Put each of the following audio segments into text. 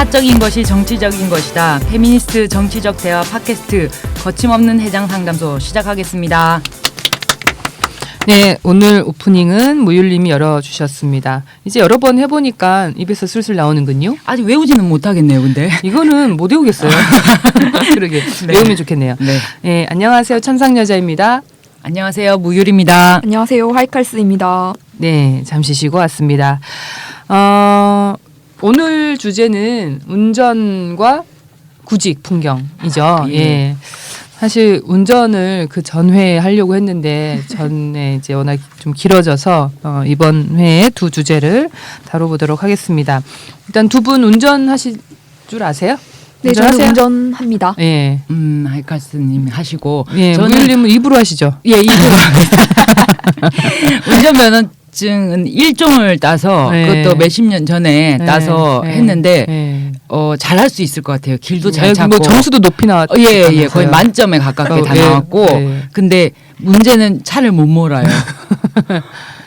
사적인 것이 정치적인 것이다. 페미니스트 정치적 대화 팟캐스트 거침없는 해장 상담소 시작하겠습니다. 네, 오늘 오프닝은 무율님이 열어주셨습니다. 이제 여러 번 해보니까 입에서 슬슬 나오는군요. 아직 외우지는 못하겠네요, 근데. 이거는 못 외우겠어요. 그러게, 네. 외우면 좋겠네요. 네. 네, 안녕하세요. 천상여자입니다. 안녕하세요, 무율입니다. 안녕하세요, 하이칼스입니다. 네, 잠시 쉬고 왔습니다. 오늘 주제는 운전과 구직 풍경이죠. 예. 사실 운전을 그 전회에 하려고 했는데 전에 이제 워낙 좀 길어져서 이번 회에 두 주제를 다뤄보도록 하겠습니다. 일단 두 분 운전하실 줄 아세요? 네, 저는 운전합니다. 예. 하이칼스님 하시고. 예, 무율님은 입으로 하시죠? 예, 입으로. 운전면허증은 1종을 따서 네. 그것도 몇십 년 전에 따서 했는데 잘할 수 있을 것 같아요. 길도 잘 찾고. 뭐 점수도 높이 나왔죠. 예, 거의 만점에 가깝게 다 나왔고. 근데 문제는 차를 못 몰아요.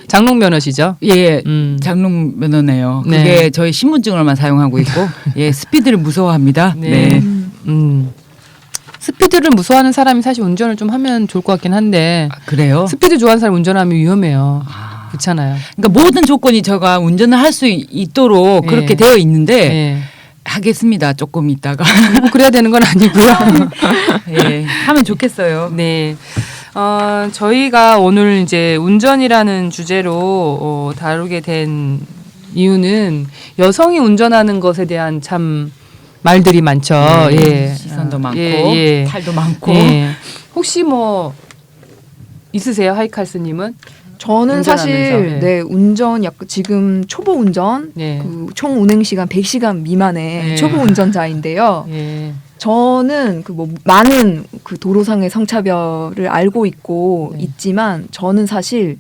장롱 면허시죠? 예, 장롱 면허네요. 네. 그게 저희 신분증으로만 사용하고 있고, 예, 스피드를 무서워합니다. 네. 스피드를 무서워하는 사람이 사실 운전을 좀 하면 좋을 것 같긴 한데. 아, 그래요? 스피드 좋아하는 사람 운전하면 위험해요. 그렇잖아요. 그러니까 모든 조건이 제가 운전을 할 수 있도록 그렇게 되어 있는데 하겠습니다. 조금 있다가. 뭐 그래야 되는 건 아니고요. 예, 하면 좋겠어요. 네. 저희가 오늘 이제 운전이라는 주제로 다루게 된 이유는 여성이 운전하는 것에 대한 참 말들이 많죠. 예. 시선도 많고 탈도 많고. 예. 혹시 뭐 있으세요, 하이칼스님은? 저는 사실 운전 약간 지금 초보 운전 그 총 운행 시간 100시간 미만의 초보 운전자인데요. 저는 그 뭐 많은 그 도로상의 성차별을 알고 있고 있지만 저는 사실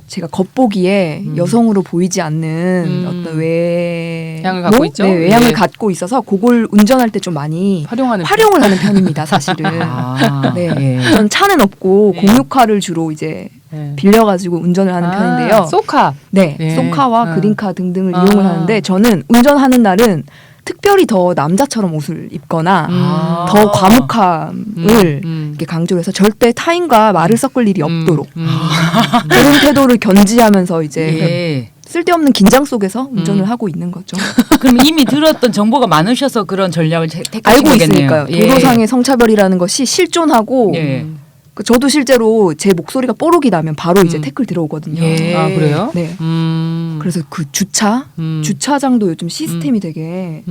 제가 겉보기에 여성으로 보이지 않는 어떤 외향을 갖고 있죠. 네, 외향을 갖고 있어서 그걸 운전할 때 좀 많이 활용을 하는 편입니다, 사실은. 저는 차는 없고 공유카를 주로 이제 빌려가지고 운전을 하는 편인데요. 쏘카. 쏘카와 그린카 등등을 이용을 하는데 저는 운전하는 날은 특별히 더 남자처럼 옷을 입거나 더 과묵함을 이렇게 강조를 해서 절대 타인과 말을 섞을 일이 없도록 그런 태도를 견지하면서 이제 쓸데없는 긴장 속에서 운전을 하고 있는 거죠. 그럼 이미 들었던 정보가 많으셔서 그런 전략을 택하신 알고 거겠네요. 있으니까요. 도로상의 성차별이라는 것이 실존하고 저도 실제로 제 목소리가 뽀록이 나면 바로 이제 태클 들어오거든요. 아, 그래요? 네. 그래서 그 주차장도 요즘 시스템이 되게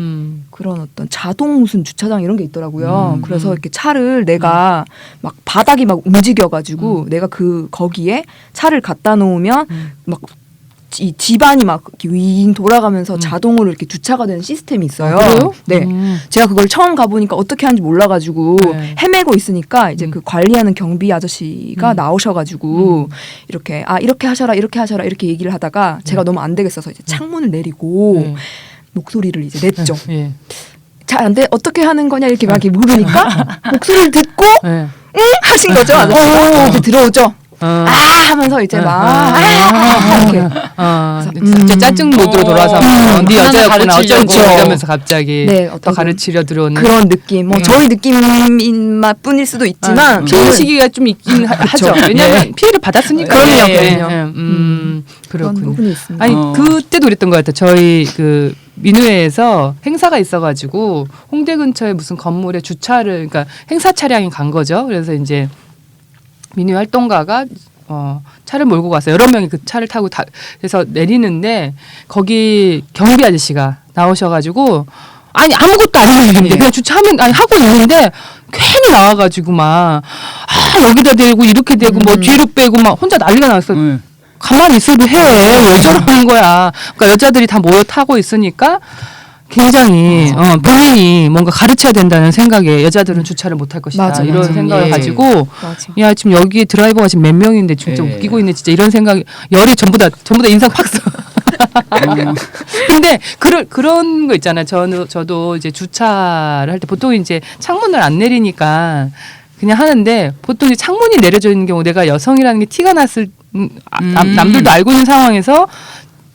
그런 어떤 자동 무슨 주차장 이런 게 있더라고요. 그래서 이렇게 차를 내가 막 바닥이 막 움직여가지고 내가 거기에 차를 갖다 놓으면 막 이 집안이 막 윙 돌아가면서 자동으로 이렇게 주차가 되는 시스템이 있어요. 그래요? 네, 제가 그걸 처음 가보니까 어떻게 하는지 몰라가지고 헤매고 있으니까 이제 그 관리하는 경비 아저씨가 나오셔가지고 이렇게 하셔라 이렇게 얘기를 하다가 제가 너무 안 되겠어서 이제 창문을 내리고 목소리를 이제 냈죠. 잘 안 돼, 어떻게 하는 거냐 이렇게 막 물으니까 목소리를 듣고 응 하신 거죠. 아저씨가 이제 들어오죠. 하면서 이제 이렇게 진짜 짜증 모드로 돌아서 네 여자였구나 어쩌고 이러면서 갑자기 또 가르치려 들어오는 그런 느낌. 뭐 저희 느낌인 맛뿐일 수도 있지만 피해 시기가 좀 있긴 하죠. 왜냐하면 피해를 받았으니까. 그럼요. 그런 부분이 있습니다. 아니 그때도 그랬던 것 같아요. 저희 그 민우회에서 행사가 있어가지고 홍대 근처에 무슨 건물에 주차를 그러니까 행사 차량이 간 거죠. 그래서 이제 민희 활동가가 차를 몰고 가서 여러 명이 그 차를 타고 그래서 내리는데 거기 경비 아저씨가 나오셔가지고 아니 아무것도 안 하는 일인데 그냥 주차하면 하고 있는데 괜히 나와가지고 막 여기다 대고 이렇게 대고 뭐 뒤로 빼고 막 혼자 난리가 났어. 가만히 있어도 왜 저러는 거야. 그러니까 여자들이 다 모여 타고 있으니까 굉장히 본인이 뭔가 가르쳐야 된다는 생각에 여자들은 주차를 못할 것이다. 이런 생각을 가지고 야 지금 여기 드라이버가 지금 몇 명인데 진짜 웃기고 있네 진짜 이런 생각이 열이 전부 다 인상 팍 써. 근데 그런 거 있잖아요. 저도 이제 주차를 할 때 보통 이제 창문을 안 내리니까 그냥 하는데 보통 이제 창문이 내려져 있는 경우 내가 여성이라는 게 티가 났을 남들도 알고 있는 상황에서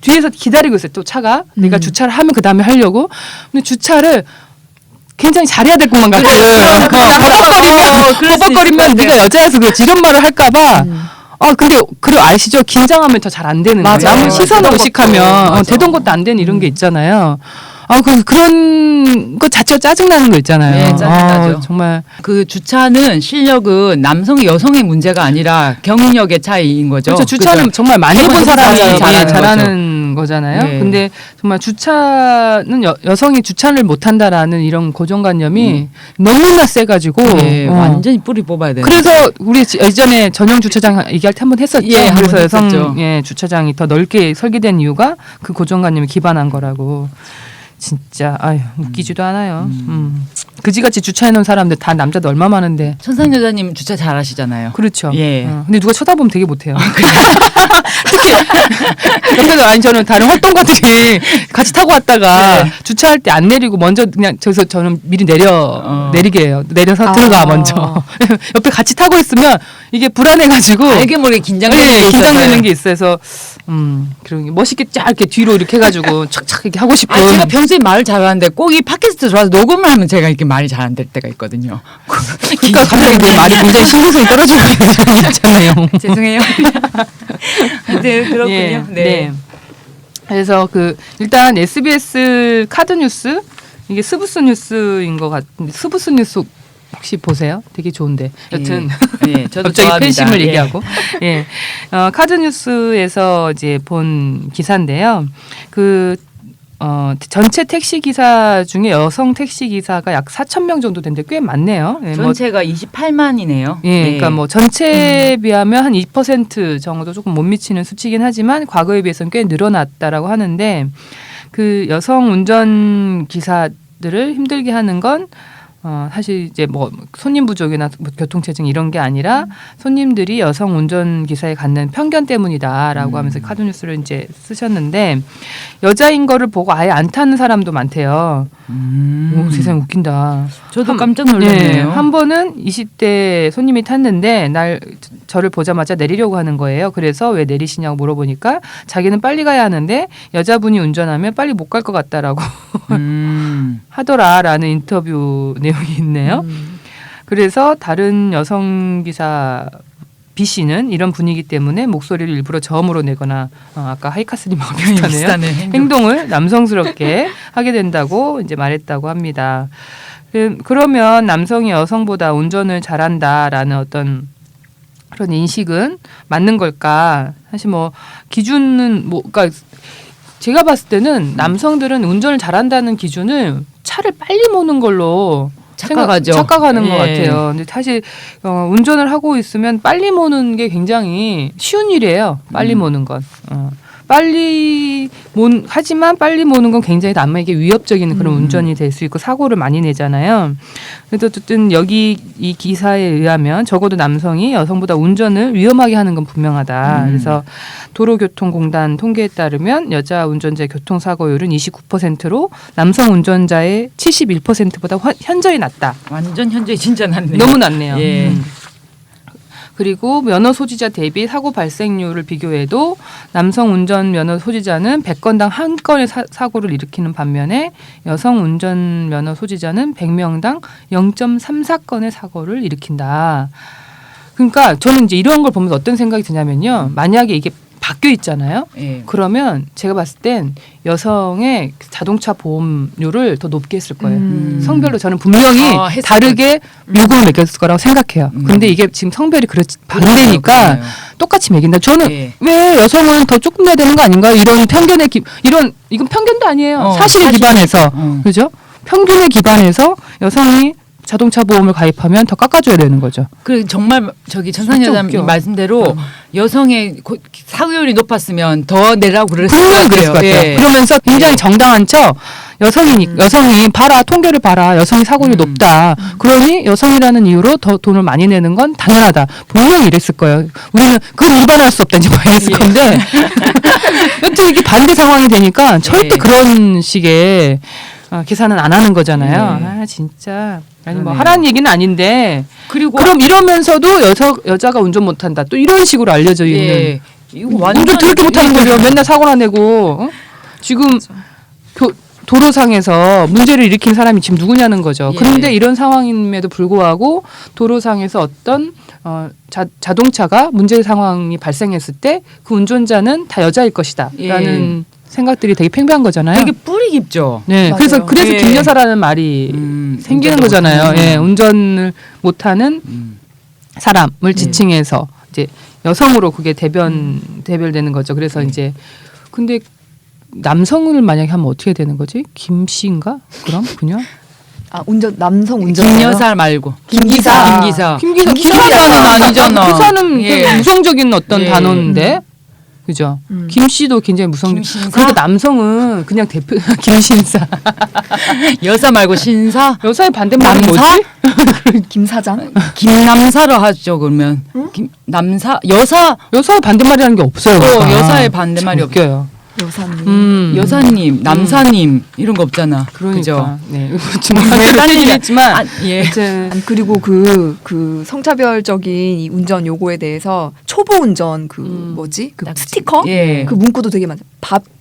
뒤에서 기다리고 있어요. 또 차가 내가 주차를 하면 그 다음에 하려고. 근데 주차를 굉장히 잘해야 될 것만 같은. 버벅거리면 네가 여자여서 그렇지 이런 말을 할까봐. 근데 그리고 아시죠? 긴장하면 더 잘 안 되는 거예요. 맞아요. 남을 시선을 의식하면 되던 되던 것도 안 되는 이런 게 있잖아요. 그런 거 자체가 짜증나는 거 있잖아요. 네, 짜증나죠. 정말. 그 주차는 실력은 남성 여성의 문제가 아니라 경력의 차이인 거죠. 그렇죠. 주차는 그죠? 정말 많이 해본 사람이 잘하는 잘하는 거잖아요. 네. 근데 정말 주차는 여성이 주차를 못한다라는 이런 고정관념이 너무나 세가지고 네, 완전히 뿌리 뽑아야 돼요. 그래서 우리 예전에 전용 주차장 얘기할 때 한번 했었죠. 예, 한번 그래서 여성 했었죠. 주차장이 더 넓게 설계된 이유가 그 고정관념에 기반한 거라고. 진짜 웃기지도 않아요. 그지같이 주차해놓은 사람들 다 남자도 얼마 많은데. 천상 여자님 주차 잘하시잖아요. 그렇죠. 예. 근데 누가 쳐다보면 되게 못해요. 옆에서 아니 저는 다른 활동가들이 같이 타고 왔다가 네. 주차할 때 안 내리고 먼저 그냥 저기서 저는 미리 내리게 해요. 내려서 들어가 먼저. 옆에 같이 타고 있으면 이게 불안해가지고 알게 모르게 긴장되는 게 있어서요. 긴장되는 게 있어서 그런 게 멋있게 쫙 이렇게 뒤로 이렇게 해가지고 착착 이렇게 하고 싶은. 제가 평소에 말을 잘하는데 꼭 이 팟캐스트 들어와서 녹음을 하면 제가 이렇게 말이 잘 안 될 때가 있거든요. 그러니까 갑자기 내 말이 굉장히 신빙성이 떨어지는 게 있잖아요. 죄송해요. 네, 그렇군요. 예, 네. 그래서 일단 SBS 카드 뉴스 이게 스브스 뉴스인 것 같은데 스브스 뉴스 혹시 보세요? 되게 좋은데 여튼 예, 저도 갑자기 좋아합니다. 팬심을 예. 얘기하고 카드 뉴스에서 이제 본 기사인데요. 전체 택시 기사 중에 여성 택시 기사가 약 4,000명 정도 되는데 꽤 많네요. 예, 전체가 28만이네요. 예, 그러니까 뭐 전체에 비하면 한 2% 정도 조금 못 미치는 수치긴 하지만 과거에 비해서는 꽤 늘어났다라고 하는데 그 여성 운전 기사들을 힘들게 하는 건 사실 이제 뭐 손님 부족이나 뭐 교통체증 이런 게 아니라 손님들이 여성 운전 기사에 갖는 편견 때문이다라고 하면서 카드 뉴스를 이제 쓰셨는데 여자인 거를 보고 아예 안 타는 사람도 많대요. 오, 세상 웃긴다. 저도 깜짝 놀랐네요. 한 번은 20대 손님이 탔는데 저를 보자마자 내리려고 하는 거예요. 그래서 왜 내리시냐고 물어보니까 자기는 빨리 가야 하는데 여자분이 운전하면 빨리 못 갈 것 같다라고 하더라라는 인터뷰 내용이 있네요. 그래서 다른 여성 기사 B 씨는 이런 분위기 때문에 목소리를 일부러 저음으로 내거나 아까 하이카스님하고 비슷하네요. 행동을 남성스럽게 하게 된다고 이제 말했다고 합니다. 그러면 남성이 여성보다 운전을 잘한다라는 어떤 그런 인식은 맞는 걸까? 사실 뭐 기준은 그러니까 제가 봤을 때는 남성들은 운전을 잘한다는 기준을 차를 빨리 모는 걸로 착각하는 것 같아요. 근데 사실 운전을 하고 있으면 빨리 모는 게 굉장히 쉬운 일이에요. 빨리 모는 건. 하지만 빨리 모는 건 굉장히 남에게 위협적인 그런 운전이 될 수 있고 사고를 많이 내잖아요. 그래서 어쨌든 여기 이 기사에 의하면 적어도 남성이 여성보다 운전을 위험하게 하는 건 분명하다. 그래서 도로교통공단 통계에 따르면 여자 운전자의 교통사고율은 29%로 남성 운전자의 71%보다 현저히 낮다. 완전 현저히 진짜 낮네요. 너무 낮네요. 예. 그리고 면허 소지자 대비 사고 발생률을 비교해도 남성 운전 면허 소지자는 100건당 1건의 사고를 일으키는 반면에 여성 운전 면허 소지자는 100명당 0.34건의 사고를 일으킨다. 그러니까 저는 이제 이런 걸 보면서 어떤 생각이 드냐면요. 만약에 이게 바뀌어 있잖아요. 예. 그러면 제가 봤을 땐 여성의 자동차 보험료를 더 높게 했을 거예요. 성별로 저는 분명히 다르게 요금을 매겼을 거라고 생각해요. 근데 이게 지금 성별이 반대니까 그렇죠. 똑같이 매긴다. 저는 예. 왜 여성은 더 조금 내야 되는 거 아닌가? 이런 편견에 이건 편견도 아니에요. 사실에 기반해서 그죠? 편견에 기반해서 여성이 자동차 보험을 가입하면 더 깎아줘야 되는 거죠. 그 정말 천상 여자님 말씀대로 여성의 사고율이 높았으면 더 내라고 그랬을 것 같아요. 예. 그러면서 굉장히 정당한 척 여성이 봐라 통계를 봐라 여성이 사고율이 높다. 그러니 여성이라는 이유로 더 돈을 많이 내는 건 당연하다. 분명히 이랬을 거예요. 우리는 그걸 일반화할 수 없다는 말 했을 건데 여튼 이게 반대 상황이 되니까 절대 그런 식의 계산은 안 하는 거잖아요. 진짜. 아니 뭐 하라는 얘기는 아닌데 그리고 그럼 이러면서도 여자가 운전 못한다 또 이런 식으로 알려져 있는 이거 완전 운전 더럽게 못하는 거죠. 맨날 사고나 내고 어? 지금 도로상에서 문제를 일으킨 사람이 지금 누구냐는 거죠. 예. 그런데 이런 상황임에도 불구하고 도로상에서 어떤 자동차가 문제 상황이 발생했을 때 그 운전자는 다 여자일 것이다 라는 생각들이 되게 팽배한 거잖아요. 되게 뿌리 깊죠. 네, 맞아요. 그래서 예. 김여사라는 말이 생기는 운전을 거잖아요. 못하는. 예, 운전을 못하는 사람을 지칭해서 이제 여성으로 그게 대별되는 거죠. 그래서 이제 근데 남성을 만약에 하면 어떻게 되는 거지? 김 씨인가? 그럼 그냥 남성 운전. 김여사 말고 김기사. 김기사. 기사는 아니잖아. 기사는 예. 되게 무성적인 어떤 예. 단어인데. 그죠? 김 씨도 굉장히 무성. 김신사? 그러니까 남성은 그냥 대표 김신사. 여사 말고 신사. 여사의 반대말이 남사? 뭐지? 김 사장. 김남사로 하죠 그러면. 남사 여사 여사의 반대말이라는 게 없어요. 그러니까. 여사의 반대말이 없겨요. 여사님. 여사님, 남사님 이런 거 없잖아. 그러니까. 그죠? 네. 딴 얘기 했지만 아, 예. 아니, 그리고 그 성차별적인 이 운전 요구에 대해서 초보 운전 그 뭐지? 그 스티커? 예. 그 문구도 되게 많아요.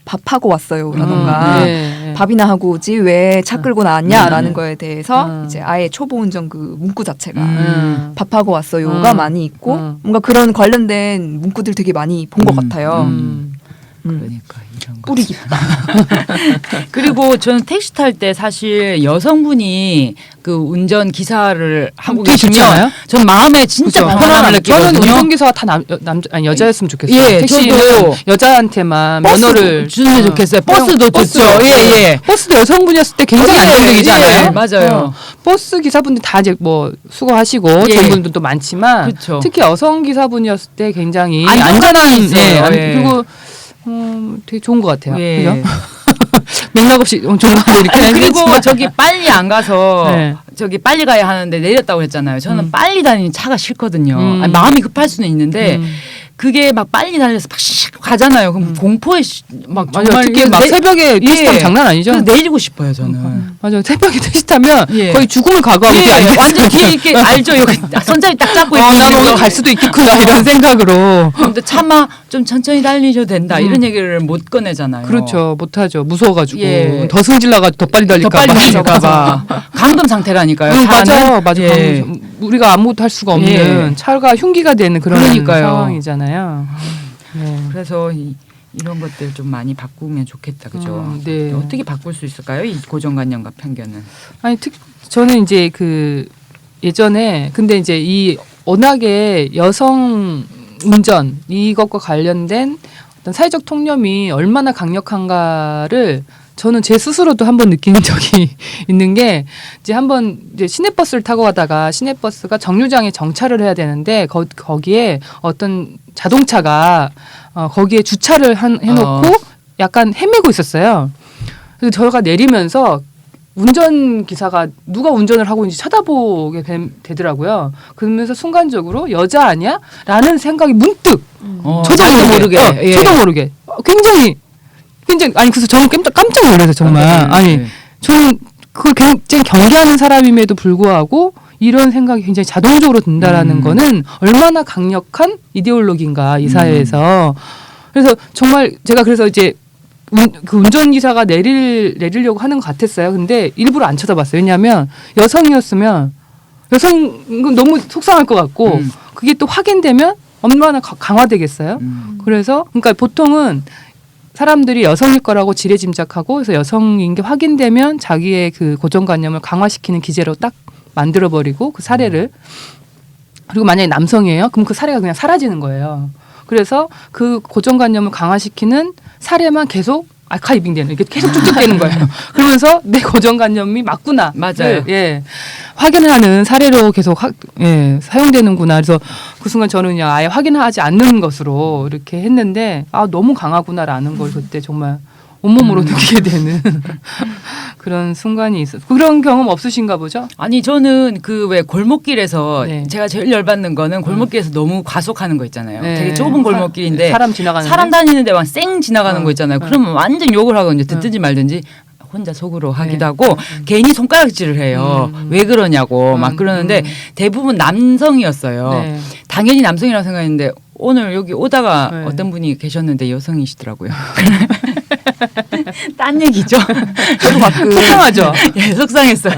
밥하고 왔어요. 라던가 네. 밥이나 하고 오지 왜 차 끌고 나왔냐라는 거에 대해서 이제 아예 초보 운전 그 문구 자체가 밥하고 왔어요가 많이 있고 뭔가 그런 관련된 문구들 되게 많이 본 것 같아요. 그러니까 이런 거. 뿌리 깊다. 그리고 저는 택시 탈 때 사실 여성분이 그 운전 기사를 하고 되게 계시면 좋잖아요? 전 마음에 진짜 그죠? 편안함을 저는 느끼거든요. 운전기사가 다 아니 여자였으면 좋겠어요. 예, 택시는 저도 여자한테만 면허를 주면 좋겠어요. 버스도 버스. 좋죠. 예, 예. 버스도 여성분이었을 때 굉장히 예, 안정적이잖아요. 예, 맞아요. 버스 기사분들 다 이제 뭐 수고하시고 예. 좋은 분들도 많지만 그쵸. 특히 여성 기사분이었을 때 굉장히 안정감이 안전한 있어요. 예. 그리고 되게 좋은 것 같아요. 예. 그죠? 맥락 없이 좋은 것 같아요. 이렇게 그리고 얘기했지만. 저기 빨리 안 가서 네. 저기 빨리 가야 하는데 내렸다고 했잖아요. 저는 빨리 다니는 차가 싫거든요. 아니, 마음이 급할 수는 있는데 그게 막 빨리 달려서 막 가잖아요. 그럼 공포에 막 맞아요. 정말 특히 막 새벽에 택시 타면 장난 아니죠. 그래서 내리고 싶어요 저는. 맞아요. 새벽에 택시 타면 예. 거의 죽음을 각오하고 예, 완전 뒤에 이렇게 알죠. 여기 손잡이 딱 잡고 있는 나는 오늘 거. 갈 수도 있겠구나 이런 생각으로. 근데 차마 좀 천천히 달리셔도 된다 이런 얘기를 못 꺼내잖아요. 그렇죠. 못하죠. 무서워가지고 예. 더 승질나가지고 더 빨리 더 달릴까봐. 빨리 달릴까봐. 감금 상태라니까요. 차는. 맞아. 예. 우리가 아무것도 할 수가 없는 예. 차가 흉기가 되는 그런 그러니까요. 상황이잖아요. 네. 그래서 이런 것들 좀 많이 바꾸면 좋겠다, 그죠? 네. 어떻게 바꿀 수 있을까요? 이 고정관념과 편견은. 아니 저는 이제 그 예전에 근데 이제 이 워낙에 여성 운전 이것과 관련된 어떤 사회적 통념이 얼마나 강력한가를 저는 제 스스로도 한번 느낀 적이 있는 게 이제 한번 이제 시내버스를 타고 가다가 시내버스가 정류장에 정차를 해야 되는데 거기에 어떤 자동차가 거기에 주차를 해놓고 약간 헤매고 있었어요. 그래서 저희가 내리면서 운전기사가 누가 운전을 하고 있는지 쳐다보게 되더라고요. 그러면서 순간적으로 여자 아니야? 라는 생각이 문득 저도 모르게 예. 저도 모르게 굉장히 아니 그래서 저는 깜짝 놀라서 정말 아니 저는 그걸 굉장히 경계하는 사람임에도 불구하고 이런 생각이 굉장히 자동적으로 든다라는 거는 얼마나 강력한 이데올로기인가 이 사회에서. 그래서 정말 제가 그래서 이제 그 운전기사가 내리려고 하는 것 같았어요. 근데 일부러 안 쳐다봤어요. 왜냐하면 여성이었으면 여성은 너무 속상할 것 같고 그게 또 확인되면 얼마나 강화되겠어요. 그래서 그러니까 보통은 사람들이 여성일 거라고 지레짐작하고 그래서 여성인 게 확인되면 자기의 그 고정관념을 강화시키는 기제로 딱 만들어버리고 그 사례를 그리고 만약에 남성이에요. 그럼 그 사례가 그냥 사라지는 거예요. 그래서 그 고정관념을 강화시키는 사례만 계속 아카이빙되는 이게 계속 쭉쭉되는 거예요. 그러면서 내 고정관념이 맞구나. 맞아요. 예. 확인하는 사례로 계속 사용되는구나. 그래서 그 순간 저는 그냥 아예 확인하지 않는 것으로 이렇게 했는데 너무 강하구나라는 걸 그때 정말 온몸으로 느끼게 되는 그런 순간이 있었어요. 그런 경험 없으신가 보죠? 아니 저는 그 왜 골목길에서 네. 제가 제일 열받는 거는 골목길에서 너무 과속하는 거 있잖아요. 네. 되게 좁은 골목길인데 사람 지나가는데 사람 다니는 데만 쌩 지나가는 거 있잖아요. 그러면 완전 욕을 하거든요. 듣든지 말든지. 혼자 속으로 하기도 하고 괜히 손가락질을 해요. 왜 그러냐고 막 그러는데 대부분 남성이었어요. 네. 당연히 남성이라고 생각했는데 오늘 여기 오다가 네. 어떤 분이 계셨는데 여성이시더라고요. 딴 얘기죠. 저도 가끔 속상하죠. 예, 속상했어요.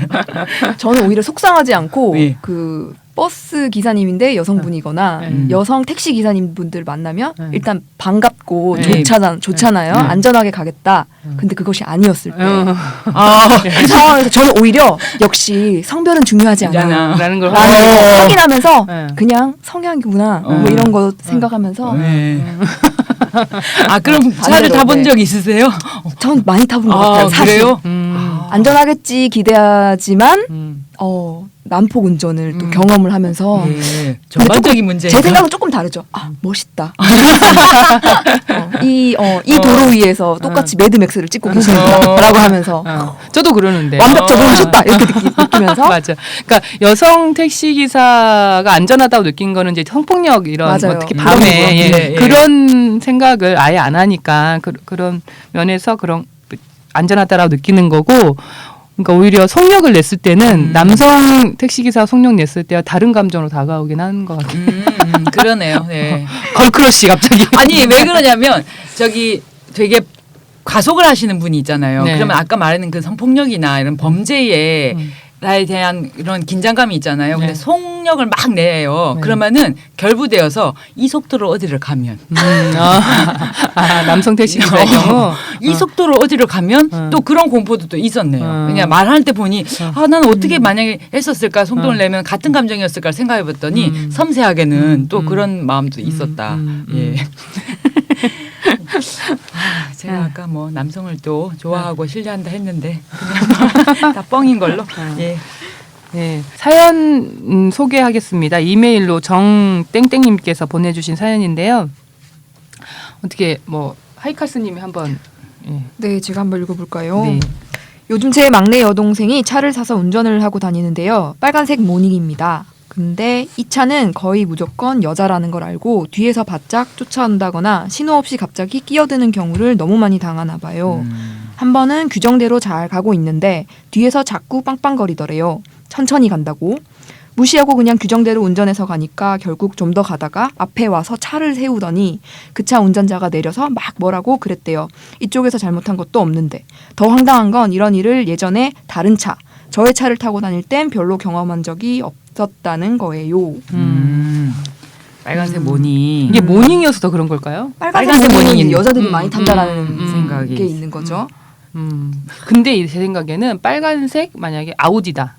저는 오히려 속상하지 않고 예. 그 버스 기사님인데 여성분이거나 여성 택시 기사님 분들 만나면 일단 반갑고 네. 좋잖아요. 네. 안전하게 가겠다. 근데 그것이 아니었을 때 아, 그 상황에서 저는 오히려 역시 성별은 중요하지 않아. 있잖아. 라는 걸 라는 걸 확인하면서 네. 그냥 성향이구나 뭐 이런 거 생각하면서 네. 아, 그럼 차를 반대로, 타본 네. 적 있으세요? 전 많이 타본 것 같아요. 사실. 그래요? 안전하겠지 기대하지만 음. 난폭 운전을 또 경험을 하면서 예. 전반적인 문제. 제 생각은 조금 다르죠. 아 멋있다. 이 도로 위에서 똑같이 매드맥스를 찍고 계시는구나라고 하면서 저도 그러는데. 완벽 적응하셨다 이렇게 느끼면서 맞아. 그러니까 여성 택시 기사가 안전하다고 느낀 거는 이제 성폭력 이런 맞아요. 뭐 특히 그런 밤에 거요. 예, 예. 그런 생각을 아예 안 하니까 그런 면에서 그런 안전하다라고 느끼는 거고. 그러니까 오히려 속력을 냈을 때는 남성 택시 기사 속력 냈을 때와 다른 감정으로 다가오긴 하는 것 같아요. 그러네요. 네. 걸크러쉬 갑자기. 아니 왜 그러냐면 저기 되게 과속을 하시는 분이 있잖아요. 네. 그러면 아까 말하는 그 성폭력이나 이런 범죄에 나에 대한 이런 긴장감이 있잖아요. 근데 네. 속력을 막 내요. 네. 그러면은 결부되어서 이 속도로 어디를 가면 남성 택시 기사의 경우 이 속도로 어디를 가면 또 그런 공포도 또 있었네요. 그냥 말할 때 보니 아 나는 어떻게 만약에 했었을까 속도를 내면 같은 감정이었을까 생각해봤더니 섬세하게는 또 그런 마음도 있었다. 예. 아, 제가 아까 뭐 남성을 또 좋아하고 신뢰한다 했는데 그냥 다 뻥인 걸로. 예. 네, 사연 소개하겠습니다. 이메일로 정땡땡님께서 보내주신 사연인데요. 어떻게 뭐 하이카스님이 한번 네 제가 한번 읽어볼까요? 네. 요즘 제 막내 여동생이 차를 사서 운전을 하고 다니는데요. 빨간색 모닝입니다. 근데 이 차는 거의 무조건 여자라는 걸 알고 뒤에서 바짝 쫓아온다거나 신호 없이 갑자기 끼어드는 경우를 너무 많이 당하나 봐요. 한 번은 규정대로 잘 가고 있는데 뒤에서 자꾸 빵빵거리더래요. 천천히 간다고. 무시하고 그냥 규정대로 운전해서 가니까 결국 좀 더 가다가 앞에 와서 차를 세우더니 그 차 운전자가 내려서 막 뭐라고 그랬대요. 이쪽에서 잘못한 것도 없는데. 더 황당한 건 이런 일을 예전에 다른 차, 저의 차를 타고 다닐 땐 별로 경험한 적이 없었다는 거예요. 빨간색 모닝. 이게 모닝이어서 더 그런 걸까요? 빨간색 모닝이 모닝이 여자들이 많이 탄다라는 생각이 게 있는 거죠. 근데 제 생각에는 빨간색 만약에 아우디다.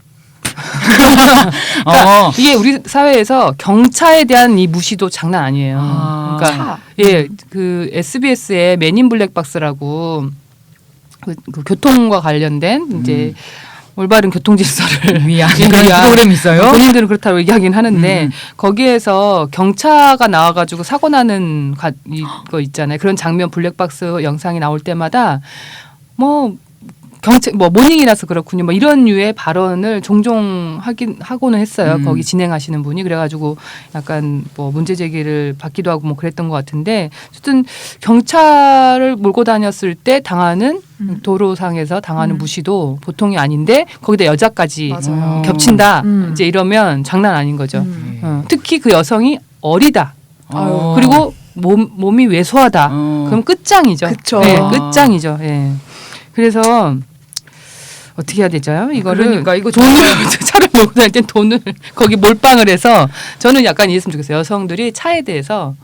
이게 우리 사회에서 경차에 대한 이 무시도 장난 아니에요. 그러니까 차. 예, 그 SBS의 맨인 블랙박스라고 그 교통과 관련된 이제 올바른 교통 질서를 위한 예, 그런 위한 프로그램이 있어요. 본인들은 그렇다고 얘기하긴 하는데 거기에서 경차가 나와가지고 사고 나는 이거 있잖아요. 그런 장면 블랙박스 영상이 나올 때마다 뭐 경찰 뭐 모닝이라서 그렇군요. 뭐 이런 류의 발언을 종종 하고는 했어요. 거기 진행하시는 분이 그래가지고 약간 뭐 문제 제기를 받기도 하고 뭐 그랬던 것 같은데 어쨌든 경찰을 몰고 다녔을 때 당하는 도로상에서 당하는 무시도 보통이 아닌데 거기다 여자까지 맞아요. 겹친다. 이제 이러면 장난 아닌 거죠. 특히 그 여성이 어리다. 아유. 그리고 몸이 왜소하다. 그럼 끝장이죠. 그쵸. 네, 끝장이죠. 예. 그래서 어떻게 해야 되죠? 이거를 그러니까 이거 돈을 차를 몰고 다닐 땐 돈을 거기 몰빵을 해서 저는 약간 이랬으면 좋겠어요. 여성들이 차에 대해서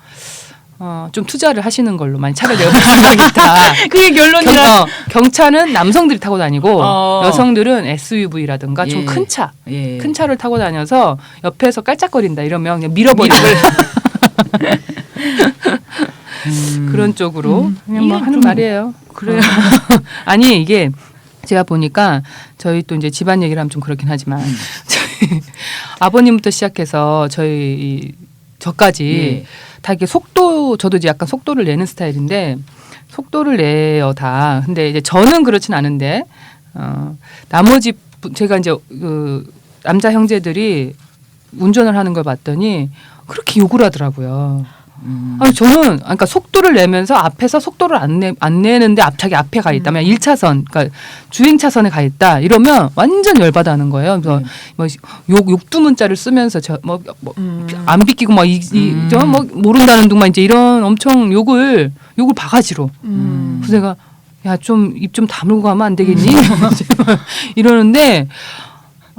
좀 투자를 하시는 걸로 많이 차를 내어볼 생각이 있다. 그게 결론이라. 경차는 남성들이 타고 다니고 여성들은 SUV라든가 좀 예. 큰 차, 예. 큰 차를 타고 다녀서 옆에서 깔짝거린다 이러면 그냥 밀어버리고 그런 쪽으로 그냥 뭐 이게 하는 좀 말이에요. 그래요. 아니 이게 제가 보니까 저희 또 이제 집안 얘기를 하면 좀 그렇긴 하지만 저희 아버님부터 시작해서 저까지 예. 다 이렇게 속도 저도 이제 약간 속도를 내는 스타일인데 속도를 내요 다. 근데 이제 저는 그렇진 않은데 나머지 제가 이제 그 남자 형제들이 운전을 하는 걸 봤더니 그렇게 욕을 하더라고요. 아니 저는 그러니까 속도를 내면서 앞에서 속도를 안 내는데 앞차기 앞에 가 있다면 1차선 그러니까 주행 차선에 가 있다 이러면 완전 열받아하는 거예요. 그래서 뭐 욕두문자를 쓰면서 안 비키고 막 저 뭐 모른다는 둥만 이제 이런 엄청 욕을 바가지로. 그래서 내가 야 좀 입 좀 다물고 가면 안 되겠니? 이러는데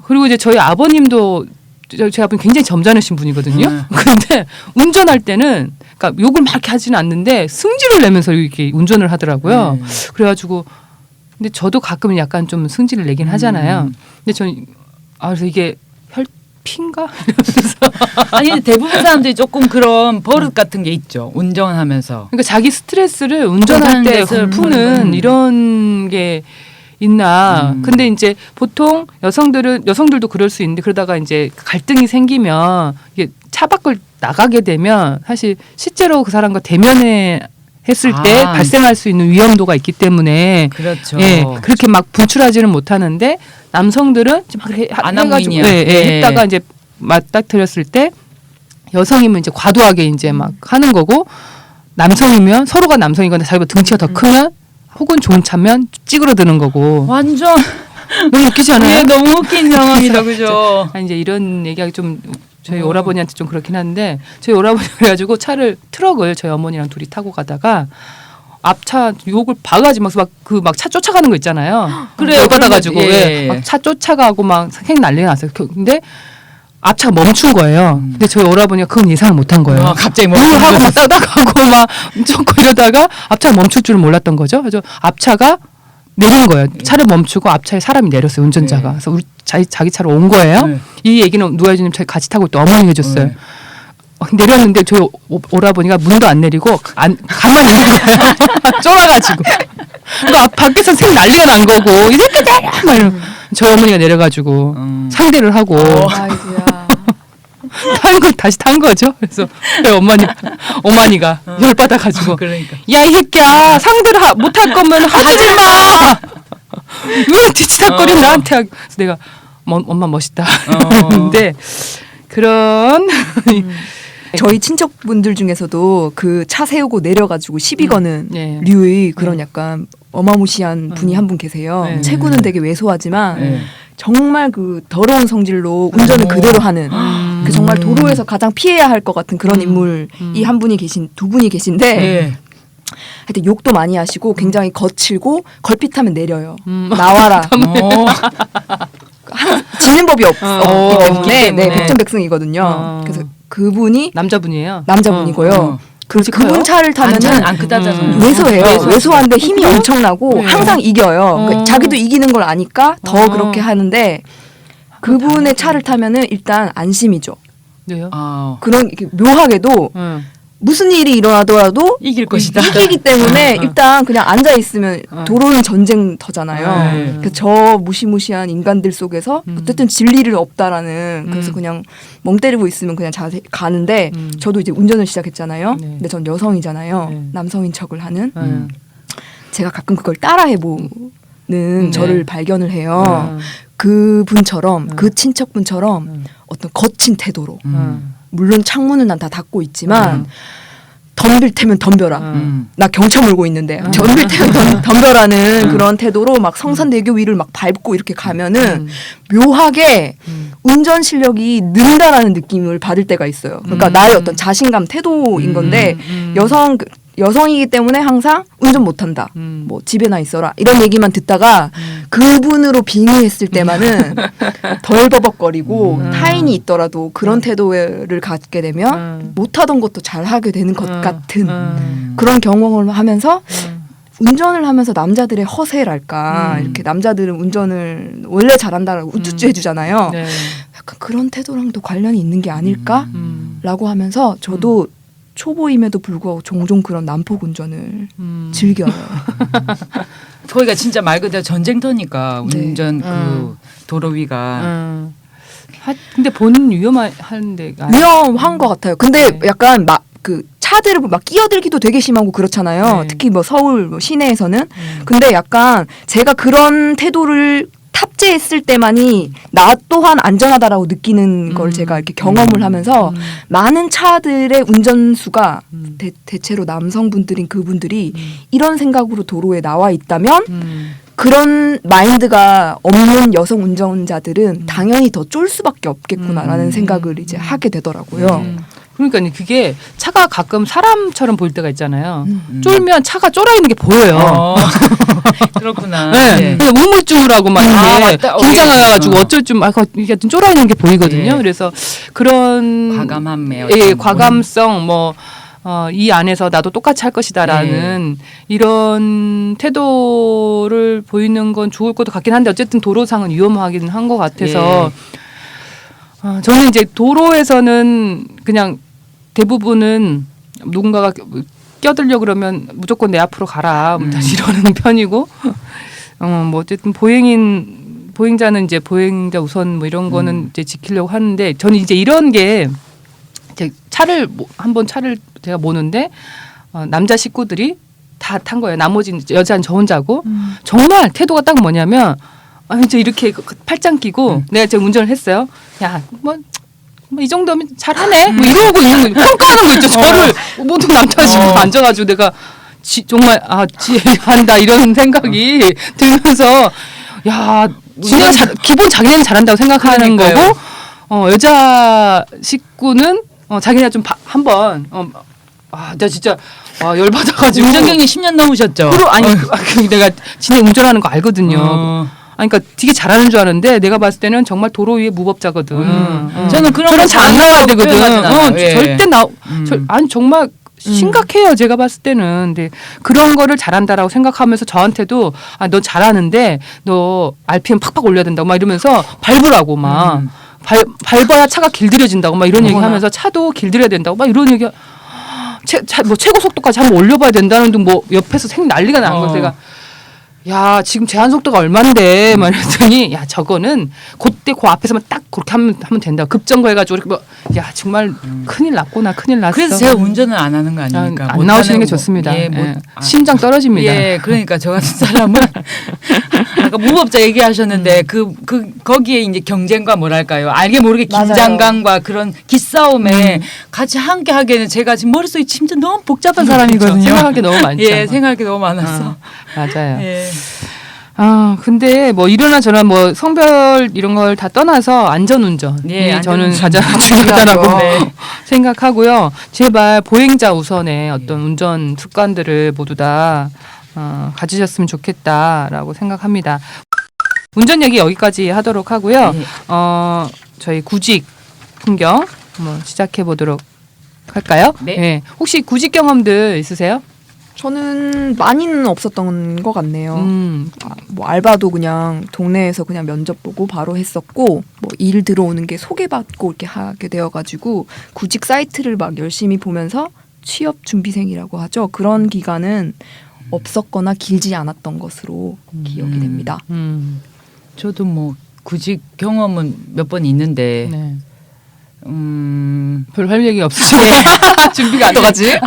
그리고 이제 저희 아버님도 저희 아버님 굉장히 점잖으신 분이거든요. 그런데 운전할 때는 그러니까 욕을 막 이렇게 하지는 않는데 승질을 내면서 이렇게 운전을 하더라고요. 그래가지고 근데 저도 가끔은 약간 좀 승질을 내긴 하잖아요. 근데 저는 그래서 이게 혈피인가? 아니 근데 대부분 사람들이 조금 그런 버릇 같은 게 있죠. 운전하면서. 그러니까 자기 스트레스를 운전할 때 푸는 이런 게 있나. 근데 이제 보통 여성들도 그럴 수 있는데 그러다가 이제 갈등이 생기면 이게 차 밖을 나가게 되면 사실 실제로 그 사람과 대면에 했을 때 발생할 수 있는 위험도가 있기 때문에 그렇죠. 예, 그렇게 막 분출하지는 못하는데 남성들은 막 해가지고 했다가 이제 맞닥뜨렸을 때 여성이면 이제 과도하게 이제 막 하는 거고 남성이면 서로가 남성이거나 자기보다 등치가 더 크면 혹은 좋은 차면 찌그러드는 거고. 완전 너무 웃기지 않아요? 네, 너무 웃긴 상황이다, 그죠? 이제 이런 얘기가 좀 저희 오라버니한테 좀 그렇긴 한데 저희 오라버니 그래가지고 트럭을 저희 어머니랑 둘이 타고 가다가 앞차 욕을 바가지 막 차 쫓아가는 거 있잖아요. 그래요. 열받아가지고 예. 막 차 쫓아가고 막 행 난리가 났어요. 근데 앞차가 멈춘 거예요. 근데 저희 오라버니가 그건 예상을 못한 거예요. 갑자기 뭘 하고 막 따닥하고 막 쫓고 이러다가 앞차가 멈출 줄을 몰랐던 거죠. 그래서 앞차가 내린 거예요. 차를 멈추고 앞차에 사람이 내렸어요. 운전자가. 그래서 자기 차로 온 거예요. 네. 이 얘기는 누가 해주냐면 저희 같이 타고 있던 어머니가 해줬어요. 네. 내렸는데 저희 오라버니가 문도 안 내리고 가만히 있는 거예요. 쫄아가지고. 그러니까 밖에서 생 난리가 난 거고 이 새끼 내려! 막 이러면 저희 어머니가 내려가지고 상대를 하고 아이고야. 다시 탄 거죠. 그래서 저희 어머니가 열받아가지고 그러니까. 야 이 새끼야 상대를 못할 거면 하지 마. 왜 뒤치다거리는 나한테 하고. 그래서 내가 엄마 멋있다. 근데 그런 저희 친척분들 중에서도 그 차 세우고 내려가지고 시비 거는 네. 류의 그런 약간 어마무시한 분이 한 분 계세요. 네. 체구는 되게 왜소하지만 네. 정말 그 더러운 성질로 운전을 그대로 하는 그 정말 도로에서 가장 피해야 할 것 같은 그런 인물이 두 분이 계신데 네. 하여튼 욕도 많이 하시고 굉장히 거칠고 걸핏하면 내려요. 나와라. 지는 법이 없기 때문에 네, 백전백승이거든요. 그래서 그분이 남자분이에요. 남자분이고요. 그분 차를 타면은 안 크다자 왜소해요. 왜소한데 힘이 엄청나고 항상 이겨요. 그러니까 자기도 이기는 걸 아니까 더 그렇게 하는데 그분의 차를 타면은 일단 안심이죠. 네요. 그런 이렇게 묘하게도 무슨 일이 일어나더라도 이길 것이다. 이기기 때문에 일단 그냥 앉아 있으면 도로는 전쟁터잖아요. 그래서 저 무시무시한 인간들 속에서 어쨌든 진리를 없다라는 그래서 그냥 멍 때리고 있으면 그냥 가는데 저도 이제 운전을 시작했잖아요. 네. 근데 전 여성이잖아요. 네. 남성인 척을 하는 제가 가끔 그걸 따라해보는 저를 발견을 해요. 그분처럼 그 친척분처럼 어떤 거친 태도로 물론 창문은 난 다 닫고 있지만 덤빌 테면 덤벼라. 나 경차 몰고 있는데 덤빌 테면 덤벼라는 그런 태도로 막 성산대교 위를 막 밟고 이렇게 가면은 묘하게 운전 실력이 는다라는 느낌을 받을 때가 있어요. 그러니까 나의 어떤 자신감 태도인 건데 여성이기 때문에 항상 운전 못한다. 뭐 집에나 있어라. 이런 얘기만 듣다가 그분으로 빙의했을 때만은 덜 버벅거리고 타인이 있더라도 그런 태도를 갖게 되면 못하던 것도 잘하게 되는 것 같은 그런 경험을 하면서 운전을 하면서 남자들의 허세랄까 이렇게 남자들은 운전을 원래 잘한다라고 우쭈쭈 해주잖아요. 네. 약간 그런 태도랑도 관련이 있는 게 아닐까라고 하면서 저도 초보임에도 불구하고 종종 그런 난폭 운전을 즐겨요. 거기가 진짜 말 그대로 전쟁터니까 네. 운전 그 도로 위가. 근데 본인 위험한 데가 위험한 것 같아요. 근데 네. 약간 그 차들을 막 끼어들기도 되게 심하고 그렇잖아요. 네. 특히 뭐 서울 뭐 시내에서는. 근데 약간 제가 그런 태도를 탑재했을 때만이 나 또한 안전하다라고 느끼는 걸 제가 이렇게 경험을 하면서 많은 차들의 운전수가 대체로 남성분들인 그분들이 이런 생각으로 도로에 나와 있다면 그런 마인드가 없는 여성 운전자들은 당연히 더 쫄 수밖에 없겠구나라는 생각을 이제 하게 되더라고요. 그러니까 그게 차가 가끔 사람처럼 보일 때가 있잖아요. 쫄면 차가 쫄아 있는 게 보여요. 그렇구나. 네. 그래서 우물쭈물하고 막 이렇게 맞다. 긴장해가지고 어쩔 줄 이게 좀 쫄아 있는 게 보이거든요. 예. 그래서 그런 과감함에 예, 과감성 이 안에서 나도 똑같이 할 것이다라는 이런 태도를 보이는 건 좋을 것도 같긴 한데 어쨌든 도로상은 위험하긴 한 것 같아서 저는 이제 도로에서는 그냥 대부분은 누군가가 껴들려 그러면 무조건 내 앞으로 가라 이러는 편이고 뭐 어쨌든 보행자는 이제 보행자 우선 뭐 이런 거는 이제 지키려고 하는데 저는 이제 이런 게 이제 한번 차를 제가 모는데 남자 식구들이 다 탄 거예요. 나머지 여자는 저 혼자고 정말 태도가 딱 뭐냐면 이제 이렇게 팔짱 끼고 내가 지금 운전을 했어요. 야, 뭐 이 정도면 잘하네. 뭐 이러고 있는 거, 평가하는 거 있죠. 저를 모든 남자 식구 앉아가지고 내가 정말 지혜한다 이런 생각이 들면서 야, 기본 자기네는 잘한다고 생각하는 그러니까요. 거고 여자 식구는 자기네 좀 한번 나 진짜 열받아가지고 운전경력 10년 넘으셨죠? 내가 진짜 운전하는 거 알거든요. 그러니까 되게 잘하는 줄 아는데 내가 봤을 때는 정말 도로 위에 무법자거든. 저는 그런 잘 안 나와야 되거든. 예. 절대 아니 정말 심각해요. 제가 봤을 때는. 근데 그런 거를 잘한다라고 생각하면서 저한테도 너 잘하는데 너 RPM 팍팍 올려야 된다고 막 이러면서 밟으라고 막 밟아야 차가 길들여진다고 막 이런 얘기하면서 차도 길들여야 된다고 막 이런 얘기. 뭐 최고 속도까지 한번 올려봐야 된다는 등 뭐 옆에서 난리가 난 거예요. 제가 야 지금 제한 속도가 얼만데 막 이랬더니 야 저거는 그때 그 앞에서만 딱 그렇게 하면 된다. 급정거해가지고 이렇게 야 정말 큰일 났구나 큰일 났어. 그래서 제가 운전을 안 하는 거 아닙니까? 안 나오시는 게 좋습니다. 예, 심장 떨어집니다. 예, 그러니까 저 같은 사람은 아까 무법자 얘기하셨는데 거기에 이제 경쟁과 뭐랄까요? 알게 모르게 긴장감과 그런 기싸움에 같이 함께 하기에는 제가 지금 머릿속이 진짜 너무 복잡한 사람이거든요. 생각할 게 너무 많죠. 예, 생각할 게 너무 많아서. 맞아요. 예. 근데 뭐 이러나 저러나 뭐 성별 이런 걸 다 떠나서 안전운전이 예, 저는 안전운전. 가장 중요하다고 네. 생각하고요. 제발 보행자 우선의 어떤 운전 습관들을 모두 다 가지셨으면 좋겠다라고 생각합니다. 운전 얘기 여기까지 하도록 하고요. 네. 저희 구직 풍경 한번 시작해 보도록 할까요? 네. 혹시 구직 경험들 있으세요? 저는 많이는 없었던 것 같네요. 뭐 알바도 그냥 동네에서 그냥 면접 보고 바로 했었고 뭐 일 들어오는 게 소개받고 이렇게 하게 되어가지고 구직 사이트를 막 열심히 보면서 취업 준비생이라고 하죠. 그런 기간은 없었거나 길지 않았던 것으로 기억이 됩니다. 저도 뭐 구직 경험은 몇 번 있는데 네. 별 할 얘기 없으시죠? 준비가 안 어떡하지?